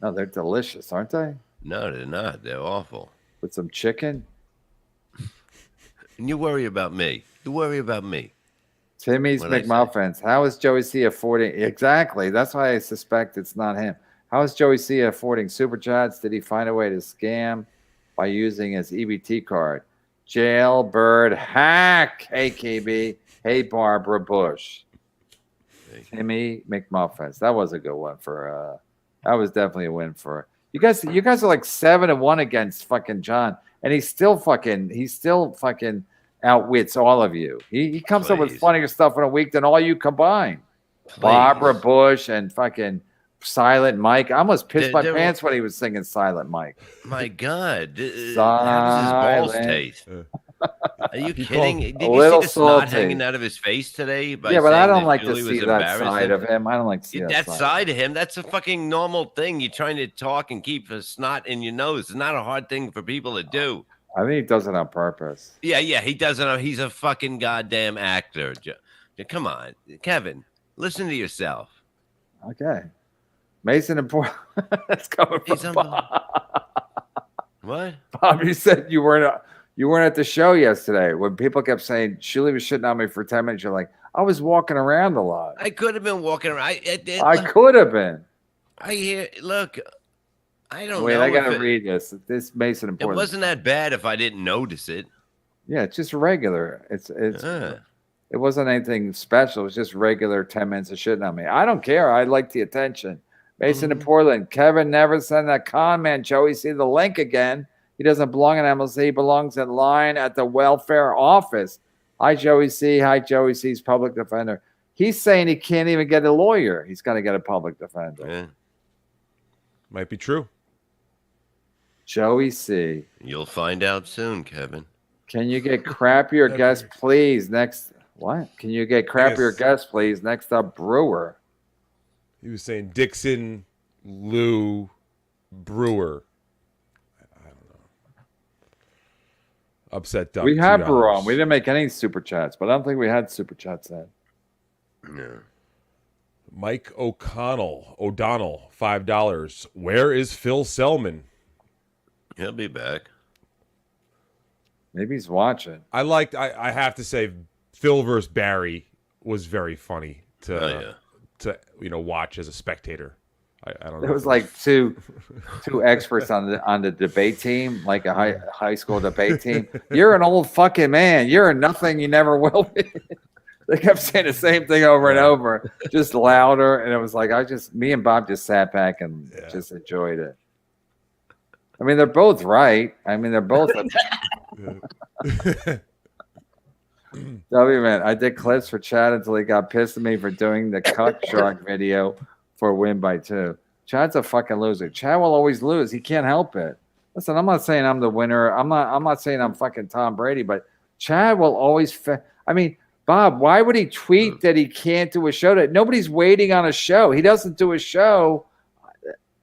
No, they're delicious, aren't they? No, they're not. They're awful. With some chicken. And you worry about me. You worry about me. Timmy's What'd I say? McMuffins. How is Joey C affording? Exactly. That's why I suspect it's not him. How is Joey C affording super chats? Did he find a way to scam by using his EBT card? Jailbird hack. Hey, KB. Hey, Barbara Bush. Timmy McMuffins. That was a good one for. That was definitely a win for you guys. You guys are like 7-1 against fucking John, and he still fucking outwits all of you. He comes up with Please. funnier stuff in a week than all you combined. Please. Barbara Bush and fucking Silent Mike. I almost pissed my There- pants when he was singing Silent Mike. My God. How does his balls Silent. taste? Are you He kidding? called- Did A you little see the snot salty. hanging out of his face today? By Yeah, but I saying don't that like to Julie was see that side embarrassing? of him. I don't like to see That side of him, that's a fucking normal thing. You're trying to talk and keep a snot in your nose. It's not a hard thing for people to do. I think he does it on purpose. Yeah, he doesn't. He's a fucking goddamn actor. Come on, Kevin, listen to yourself. Okay. Mason and Portland. That's coming He's from unbelievable. Bob. What? Bob, you said you weren't at the show yesterday when people kept saying Shuli was shitting on me for 10 minutes. You're like, I was walking around a lot. I could have been walking around. I could have been. I hear. Look, I don't Wait, know. I gotta if read this. This Mason and It Portland. wasn't that bad if I didn't notice it. Yeah, it's just regular. It's Uh, it wasn't anything special. It was just regular 10 minutes of shitting on me. I don't care. I like the attention. Mason and Portland. Kevin never sent that con man. Joey, see the link again. He doesn't belong in MLC. He belongs in line at the welfare office. Hi, Joey C. Hi, Joey C's public defender. He's saying he can't even get a lawyer. He's going to get a public defender. yeah. Might be true. Joey C. You'll find out soon, Kevin. Can you get crappier guests, please? Next, what? Can you get crappier Yes. guests, please? Next up, Brewer. He was saying Dixon, Lou, Brewer. I don't know. Upset Duck. We had $2. Brewer on. We didn't make any super chats, but I don't think we had super chats then. Yeah. Mike O'Donnell, $5. Where is Phil Selman? He'll be back. Maybe he's watching. I have to say, Phil versus Barry was very funny to watch as a spectator. I don't know. It was like two experts on the debate team, like a high school debate team. You're an old fucking man. You're nothing. You never will be. They kept saying the same thing over and over, just louder. And it was like me and Bob just sat back and just enjoyed it. I mean, they're both right. I mean, they're both. W man, I did clips for Chad until he got pissed at me for doing the cuck shark video for a win by 2. Chad's a fucking loser. Chad will always lose. He can't help it. Listen, I'm not saying I'm the winner. I'm not saying I'm fucking Tom Brady, but Chad will always. I mean, Bob, why would he tweet that he can't do a show? That nobody's waiting on a show. He doesn't do a show.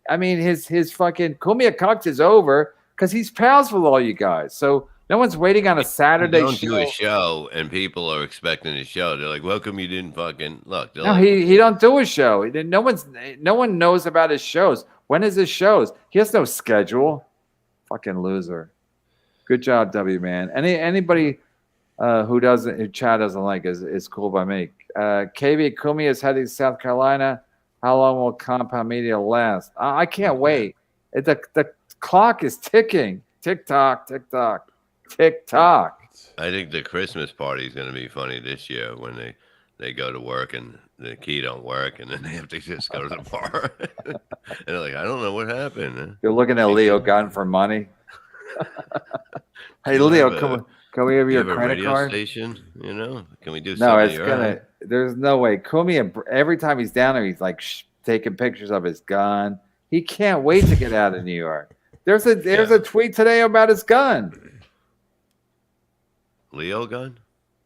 I mean, his fucking Kumia Cucked is over because he's pals with all you guys. So no one's waiting on a Saturday Don't show. do a show, and people are expecting a show. They're like, "Well, come you didn't fucking look?" No, he don't do a show. No one knows about his shows. When is his shows? He has no schedule. Fucking loser. Good job, W man. Anybody who Chad doesn't like is cool by me. KV Kumi is heading to South Carolina. How long will Compound Media last? I can't wait. The clock is ticking. Tick tock, tick tock, tick tock. I think the Christmas party is going to be funny this year when they go to work and the key don't work, and then they have to just go to the bar. And they're like, I don't know what happened. You're looking at Leo Gunn for money. Hey, Leo, can we have your a credit radio card? station, you know? Can we do No, something? it's gonna. There's no way. Kumi, every time he's down there, he's like taking pictures of his gun. He can't wait to get out of New York. There's a tweet today about his gun. Leo Gunn?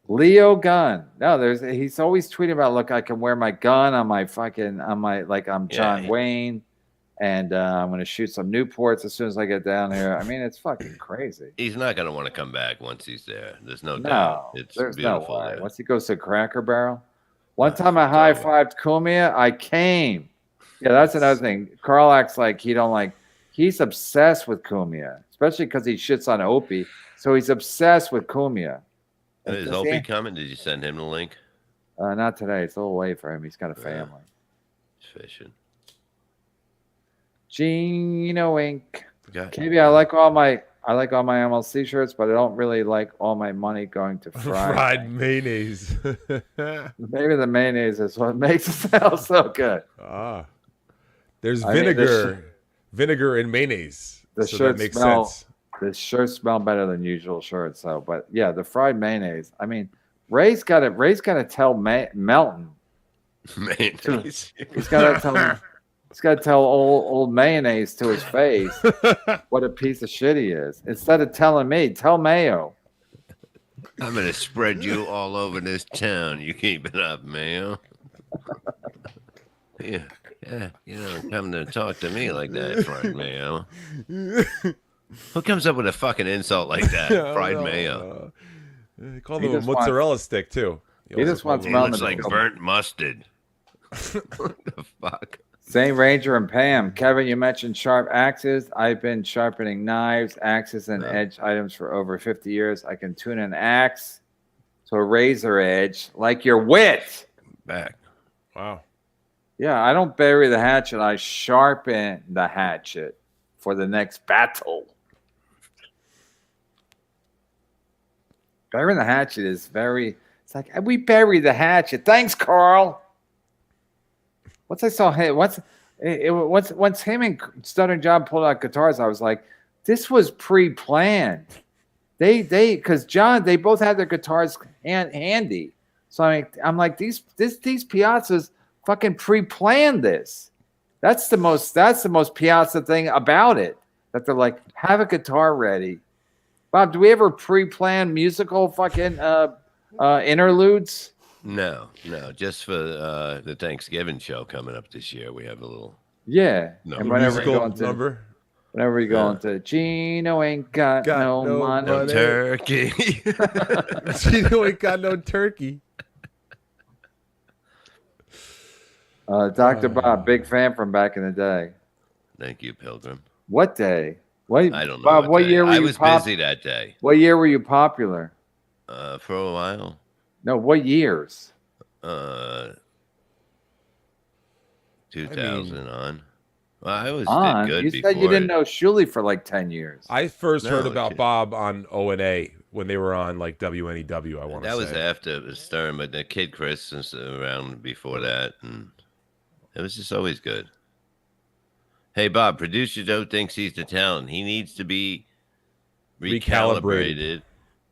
Leo Gunn. No, he's always tweeting about, look, I can wear my gun on my like I'm John Wayne, and I'm gonna shoot some Newports as soon as I get down here. I mean, it's fucking crazy. He's not gonna want to come back once he's there. There's no doubt. It's there's beautiful no way. there. Once he goes to Cracker Barrel. One time I high-fived Kumia, I came. Yeah, that's another thing. Carl acts like he's obsessed with Kumia, especially because he shits on Opie. So he's obsessed with Kumia. Is Opie coming? Did you send him the link? Not today. It's a little late for him. He's got a family. He's fishing. Gino Inc. KB, I like all my MLC shirts, but I don't really like all my money going to fried mayonnaise. Maybe the mayonnaise is what makes it sound so good. There's vinegar in mayonnaise. The so shirts that makes smell. sense. The shirts smell better than usual shirts, though. But yeah, the fried mayonnaise. I mean, Ray's got to tell Melton. Mayonnaise. He's got to tell him. He's got to tell old mayonnaise to his face what a piece of shit he is. Instead of telling me, tell Mayo. I'm gonna spread you all over this town. You keep it up, Mayo. Yeah, you don't come to talk to me like that, fried Mayo. Who comes up with a fucking insult like that, fried Mayo? They call them a mozzarella stick too. He just wants It looks like burnt mustard. What the fuck? Same Ranger and Pam. Kevin, you mentioned sharp axes. I've been sharpening knives, axes, and edge items for over 50 years. I can tune an axe to a razor edge like your wit. Back. Wow. Yeah, I don't bury the hatchet. I sharpen the hatchet for the next battle. Burying the hatchet is very... It's like, we bury the hatchet. Thanks, Carl. Once I saw him, once him and Stuttering John pulled out guitars, I was like, this was pre-planned. Because John, they both had their guitars handy. So I'm like, these Piazzas fucking pre-planned this. That's the most Piazza thing about it. That they're like, have a guitar ready. Bob, do we ever pre-plan musical fucking interludes? No, just for the Thanksgiving show coming up this year, we have a little. Yeah, and whenever you go into Gino ain't got no money. No turkey. Gino ain't got no turkey. Dr. Bob, big fan from back in the day. Thank you, Pilgrim. What day? I don't know. Bob, what year were you? I was busy that day. What year were you popular? For a while. No, what years? 2000 on. Well, I did good you before. said you didn't know Shuley for like 10 years. I first heard about Bob on O&A when they were on like WNEW, I want to say. That was after Stern, but the Kid Chris was around before that, and it was just always good. Hey, Bob, producer Joe thinks he's the talent. He needs to be recalibrated.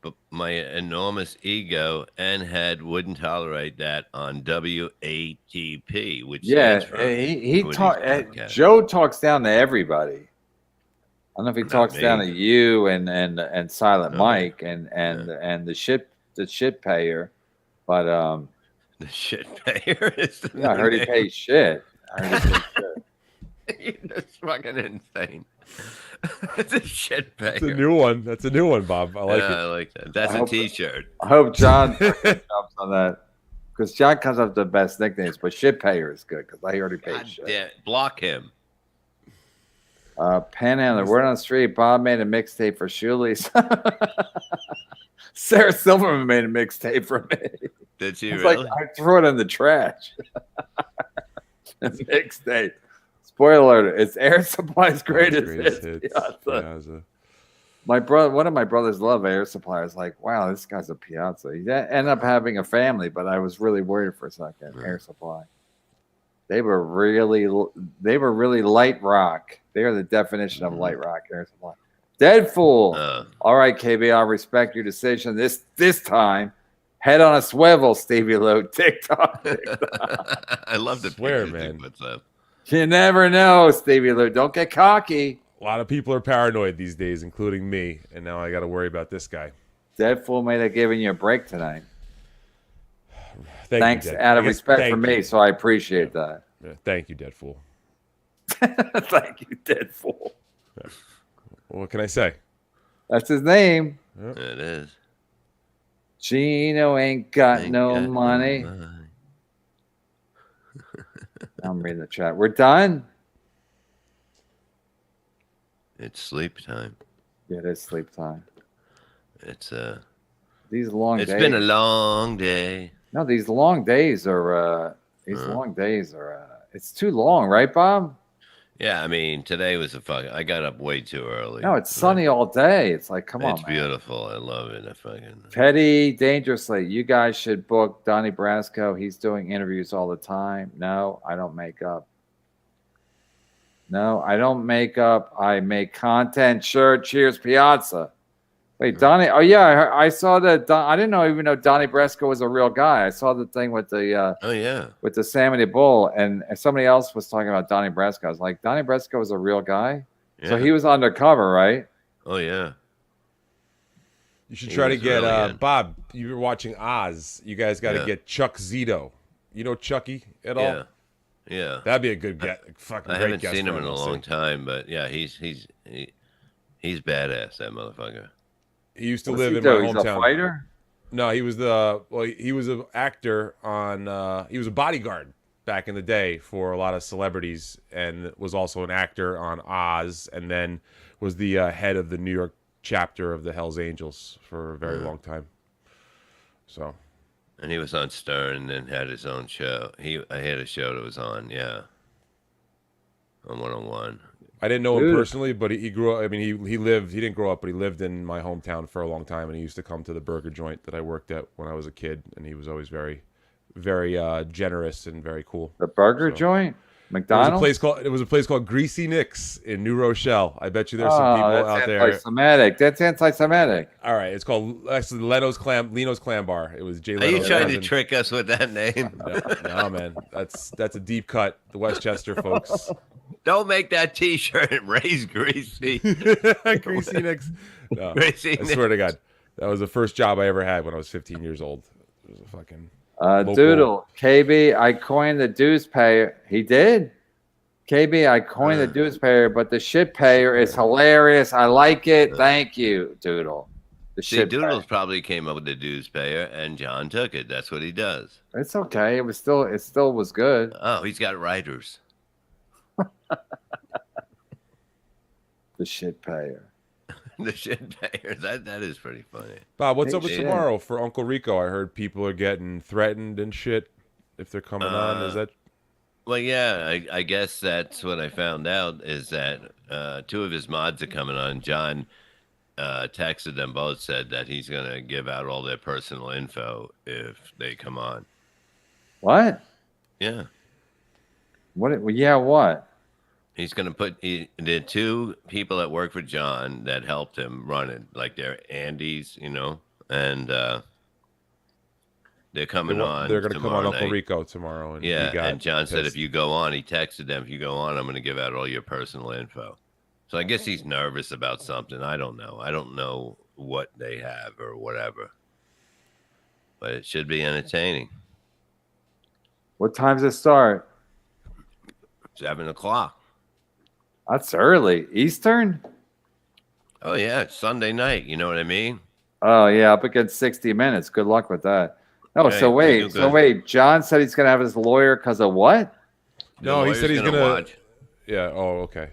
But my enormous ego and head wouldn't tolerate that on WATP, which he Joe talks down to everybody. I don't know if he talks down to you and Silent Mike and the shit payer, but the shit payer is I heard he pays shit. You're just fucking insane. It's a shit payer. That's a new one. That's a new one, Bob. I like it. I like that. That's a T-shirt. I hope John jumps on that because John comes up with the best nicknames, but shit payer is good because I already paid shit. Yeah, block him. Panhandler, word on the street. Bob made a mixtape for Shuley's. Sarah Silverman made a mixtape for me. Did she it's really? Like, I threw it in the trash. A mixtape. Spoiler alert, it's Air Supply's greatest hits. One of my brothers love air suppliers. Like, wow, this guy's a Piazza. He ended up having a family, but I was really worried for a second. Air supply. They were really light rock. They are the definition of light rock air supply. Dead fool. All right, KB, I'll respect your decision this time. Head on a swivel, Stevie Lou. TikTok. I love the Swear, pictures he man. puts up. You never know, Stevie Lou. Don't get cocky. A lot of people are paranoid these days, including me, and now I got to worry about this guy. Dead fool may have given you a break tonight. Thanks, you, out of respect for me, so I appreciate that. Yeah, thank you, Dead Fool. Thank you, Dead Fool. Yeah. What can I say? That's his name. Yep. It is. Gino ain't got no money. I'm reading the chat. We're done. It's sleep time. Yeah, it is sleep time. It's these long days. It's been a long day. No, these long days are it's too long, right, Bob? Yeah, I mean, today was I got up way too early. No, it's sunny all day. It's like, come on, it's beautiful. I love it. Petty Dangerously. You guys should book Donnie Brasco. He's doing interviews all the time. No, I don't make up. No, I don't make up. I make content. Sure. Cheers, Piazza. Wait, Donnie. Oh yeah, I saw that. I didn't even know Donnie Brasco was a real guy. I saw the thing with the with the Salmon Bull, and somebody else was talking about Donnie Brasco. I was like, Donnie Brasco was a real guy. Yeah. So he was undercover, right? Oh yeah. You should try to get Bob. You were watching Oz. You guys got to get Chuck Zito. You know Chucky at all? Yeah. Yeah. That'd be a good get. Fucking I great haven't guest seen him for in a long time, but yeah, he's badass. That motherfucker. He used to live in my hometown. He's a fighter? No, he was he was an actor on he was a bodyguard back in the day for a lot of celebrities, and was also an actor on Oz, and then was the head of the New York chapter of the Hells Angels for a very long time. So, and he was on Stern and then had his own show. I had a show that was on, on 101. I didn't know him personally, but he grew up. I mean, he didn't grow up, but he lived in my hometown for a long time, and he used to come to the burger joint that I worked at when I was a kid, and he was always very, very generous and very cool. The burger joint? McDonald's? It was a place called Greasy Nick's in New Rochelle. I bet you there's some people out there. That's anti-Semitic. All right, it's called actually Leno's Clam Bar. It was Jay Leno's. Are you trying to trick us with that name? No, man. That's a deep cut. The Westchester folks. Don't make that T-shirt and raise Greasy. Greasy Nick's. No, Greasy I swear to God, that was the first job I ever had when I was 15 years old. It was a fucking Doodle. KB, I coined the dues payer. He did. KB, I coined the dues payer, but the shit payer is hilarious. I like it. Thank you, Doodle. Doodles probably came up with the dues payer, and John took it. That's what he does. It's okay. It still was good. Oh, he's got writers. The shit payer. The shit payer. That is pretty funny. Bob, what's up with tomorrow for Uncle Rico? I heard people are getting threatened and shit if they're coming on. Is that? Well, yeah, I guess that's what I found out is that two of his mods are coming on. John texted them both, said that he's going to give out all their personal info if they come on. What? Yeah. What? Yeah, what? He's going to put the two people that work for John that helped him run it, like they're Andes, and they're coming on. They're going to come on Uncle night. Rico tomorrow. And and John said if you go on, he texted them, if you go on, I'm going to give out all your personal info. So I guess he's nervous about something. I don't know. I don't know what they have or whatever. But it should be entertaining. What time does it start? 7:00. That's early. Eastern? Oh, yeah. It's Sunday night. You know what I mean? Oh, yeah. Up against 60 Minutes. Good luck with that. Oh, Hey, so wait. John said he's going to have his lawyer because of what? No, he said he's going to watch. Yeah. Oh, okay.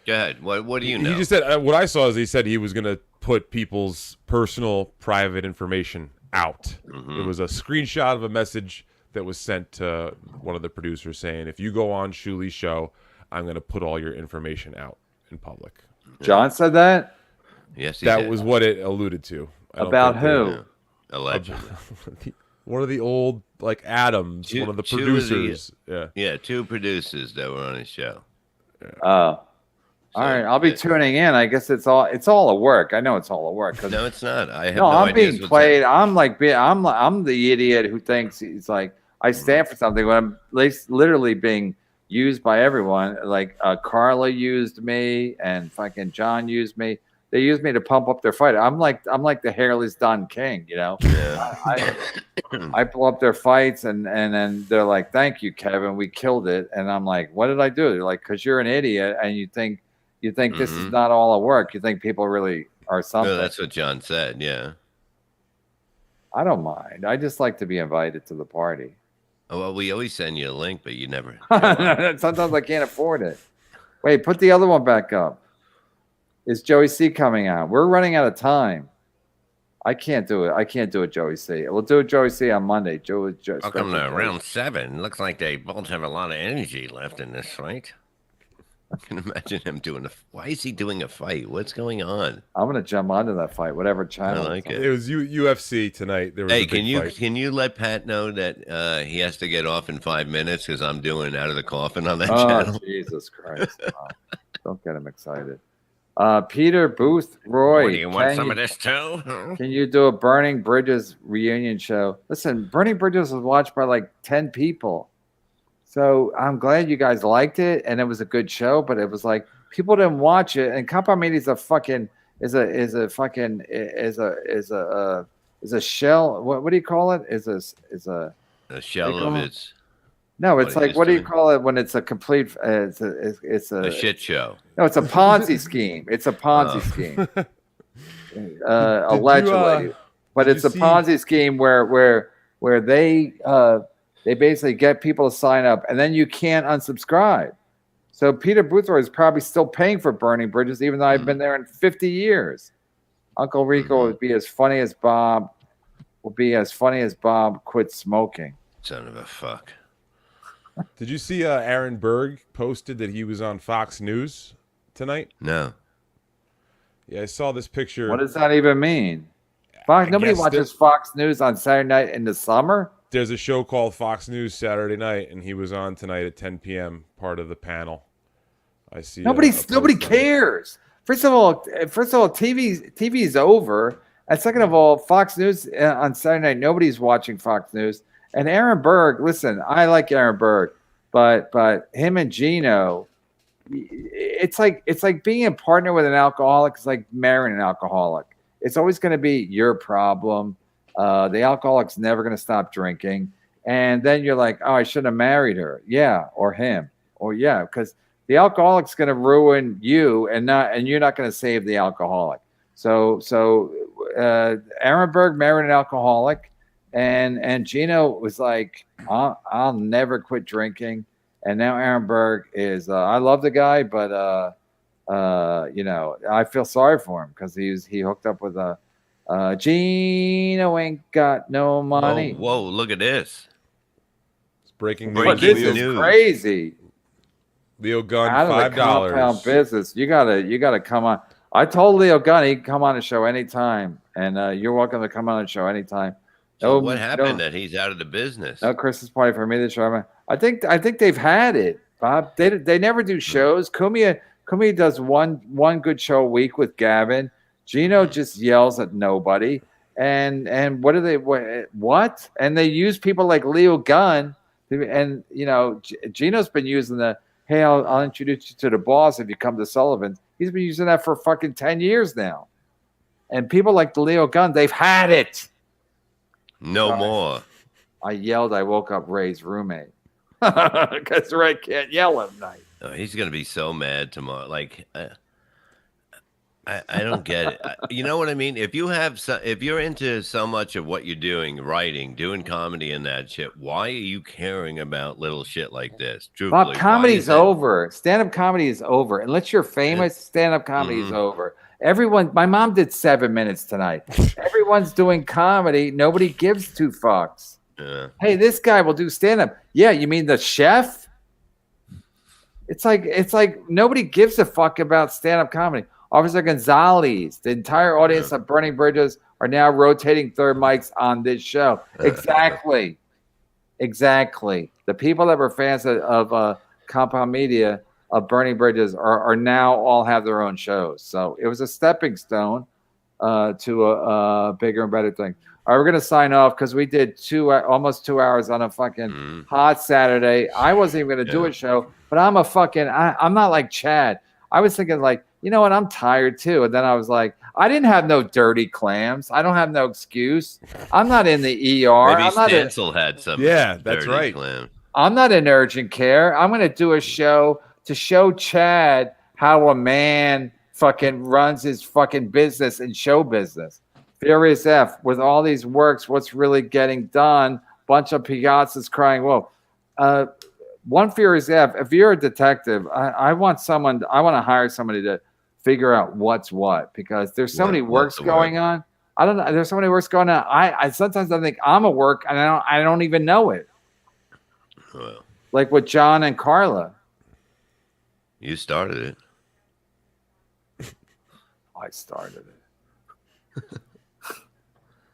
Go ahead. What do you know? He just said what I saw is he said he was going to put people's personal, private information out. Mm-hmm. It was a screenshot of a message that was sent to one of the producers saying, if you go on Shuli's show, I'm going to put all your information out in public. John said that? Yes, he That did. was what it alluded to. I don't About think who? Yeah. Allegedly. one of the old Adams, one of the Two of the- producers. Yeah. Yeah, 2 producers that were on his show. Oh. All right, I'll be tuning in. I guess it's all a work. I know it's all a work. No, it's not. I have no, no I'm idea being what's played. happening. I'm the idiot who thinks he's like I stand for something when I'm literally being used by everyone. Like Carla used me and fucking John used me. They used me to pump up their fight. I'm like the hairless Don King, you know. Yeah. I blow up their fights and then they're like, "Thank you, Kevin. We killed it." And I'm like, "What did I do?" They're like, "Because you're an idiot and you think this is not all a work. You think people really are something." No, that's what John said. Yeah. I don't mind. I just like to be invited to the party. Oh, well, we always send you a link, but you never. Sometimes I can't afford it. Wait, put the other one back up. Is Joey C coming out? We're running out of time. I can't do it. I can't do it, Joey C. We'll do it, Joey C, on Monday. How come round 7? Looks like they both have a lot of energy left in this fight. I can imagine him doing why is he doing a fight? What's going on? I'm gonna jump onto that fight, whatever channel. I like it. It was UFC tonight. There was Hey, a big fight. can you let Pat know that he has to get off in 5 minutes because I'm doing Out of the Coffin on that channel? Jesus Christ! Don't get him excited. Peter Booth Roy, Do you want some of this too? Can you do a Burning Bridges reunion show? Listen, Burning Bridges was watched by like 10 people. So I'm glad you guys liked it, and it was a good show. But it was like people didn't watch it. And Compound Media is a shell. What do you call it? Is a shell of its. No, it's like what do you call it when it's a complete? It's a shit show. No, it's a Ponzi scheme. It's a Ponzi scheme. Allegedly, but it's a Ponzi scheme where they basically get people to sign up, and then you can't unsubscribe. So Peter Boothroyd is probably still paying for Burning Bridges, even though I've been there in 50 years. Uncle Rico would be as funny as Bob. Quit smoking. Son of a fuck. Did you see Aaron Berg posted that he was on Fox News tonight? No. Yeah, I saw this picture. What does that even mean? Nobody watches Fox News on Saturday night in the summer. There's a show called Fox News Saturday night, and he was on tonight at 10 p.m. part of the panel. I see. Nobody cares. First of all, TV's over, and second of all, Fox News on Saturday night. Nobody's watching Fox News. And Aaron Berg, listen, I like Aaron Berg, but him and Gino, it's like being a partner with an alcoholic. It's like marrying an alcoholic. It's always going to be your problem. The alcoholic's never going to stop drinking. And then you're like, oh, I should have married her. Yeah. Or him. Or yeah. Because the alcoholic's going to ruin you and you're not going to save the alcoholic. So Aaron Berg married an alcoholic, and Gino was like, I'll never quit drinking. And now Aaron Berg is, I love the guy, but, I feel sorry for him because he hooked up with Gino ain't got no money. Whoa, look at this. It's breaking news. This is crazy. Leo Gunn, out of the compound business. You gotta come on. I told Leo Gunn he can come on the show anytime, and you're welcome to come on the show anytime. So what happened that he's out of the business? No Christmas party for me this show. I think they've had it, Bob. They never do shows. Kumia does one good show a week with Gavin. Gino just yells at nobody. And what do they what? And they use people like Leo Gunn, and Gino's been using the hey, I'll introduce you to the boss if you come to Sullivan's. He's been using that for fucking 10 years now. And people like the Leo Gunn, they've had it. No more. I yelled. I woke up Ray's roommate because Ray can't yell at night. Oh, he's gonna be so mad tomorrow. Like, I don't get it. You know what I mean? If you're into so much of what you're doing, writing, doing comedy, and that shit, why are you caring about little shit like this? Bob, comedy's over. Stand-up comedy is over. Unless you're famous, stand-up comedy is over. Everyone, my mom did 7 minutes tonight. Everyone's doing comedy. Nobody gives two fucks. Yeah. Hey, this guy will do stand-up. Yeah, you mean the chef? It's like nobody gives a fuck about stand-up comedy. Officer Gonzalez. The entire audience of Burning Bridges are now rotating third mics on this show. Exactly. Exactly. The people that were fans of Compound Media of Burning Bridges are now all have their own shows. So it was a stepping stone to a bigger and better thing. All right, we're gonna sign off because we did almost 2 hours on a fucking hot Saturday. I wasn't even gonna do a show, but I'm not like Chad. I was thinking like, you know what, I'm tired too. And then I was like, I didn't have no dirty clams. I don't have no excuse. I'm not in the ER. Maybe Stancil had some. Yeah, that's dirty right. Clam. I'm not in urgent care. I'm gonna do a show to show Chad how a man fucking runs his fucking business and show business. Furious F, with all these works, what's really getting done? Bunch of piazzas crying wolf. One Furious F, if you're a detective, I want to hire somebody to figure out what's what, because there's so many works going on. I don't know. There's so many works going on. I sometimes I think I'm a work and I don't even know it. Well, like with John and Carla. You started it. I started it.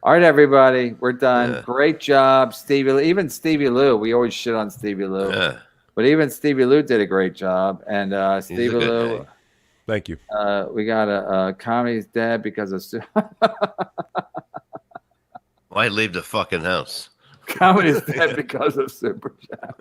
All right, everybody, we're done. Yeah. Great job, Stevie Lou. Even Stevie Lou, we always shit on Stevie Lou. Yeah. But even Stevie Lou did a great job. And Stevie good Lou, guy. Thank you. we got a comedy's dead because of Why leave the fucking house? comedy's dead because of Super Chat.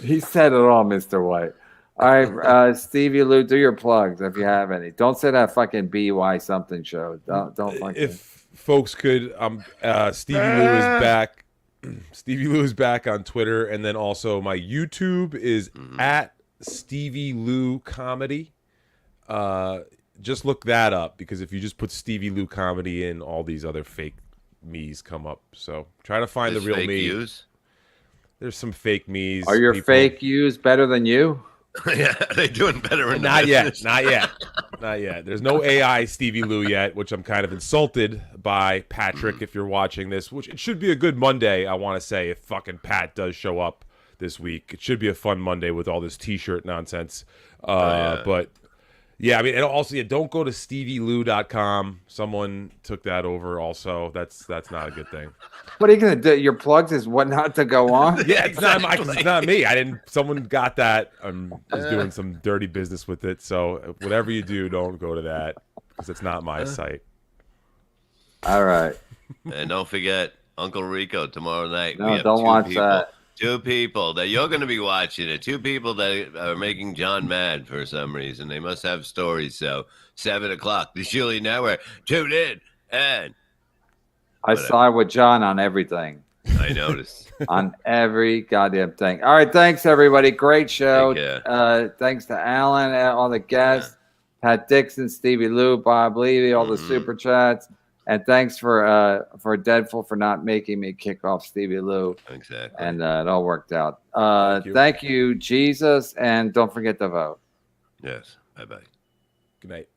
He said it all, Mr. White. All right, Stevie Lou, do your plugs if you have any. Don't say that fucking BY something show. Don't fucking. If folks could, Stevie Lou is back. Stevie Lou is back on Twitter, and then also my YouTube is at Stevie Lou Comedy. Just look that up, because if you just put Stevie Lou Comedy in, all these other fake me's come up. So try to find the real fake me. Yous? There's some fake me's. Are your fake yous better than you? Yeah, they doing better in Not the yet. business. Not yet. Not yet. There's no AI Stevie Lou yet, which I'm kind of insulted by Patrick. If you're watching this, which it should be a good Monday, I want to say, if fucking Pat does show up this week. It should be a fun Monday with all this T-shirt nonsense. But yeah, I mean, and also, don't go to stevielou.com. Someone took that over. Also, that's not a good thing. What are you gonna do? Your plugs is what not to go on? Yeah, it's not me. I didn't. Someone got that. Was doing some dirty business with it. So whatever you do, don't go to that, because it's not my site. All right. And don't forget Uncle Rico tomorrow night. No, don't watch that. Two people that you're going to be watching it. Two people that are making John mad for some reason. They must have stories. So 7:00, the Shuley Network. Tune in. And I side with John on everything. I noticed. On every goddamn thing. All right, thanks everybody. Great show. Take care. Thanks to Alan, all the guests, Pat Dixon, Stevie Lou, Bob Levy, all the super chats, and thanks for Deadful for not making me kick off Stevie Lou. Exactly. And it all worked out. Thank you, Jesus, and don't forget to vote. Yes. Bye-bye. Good night.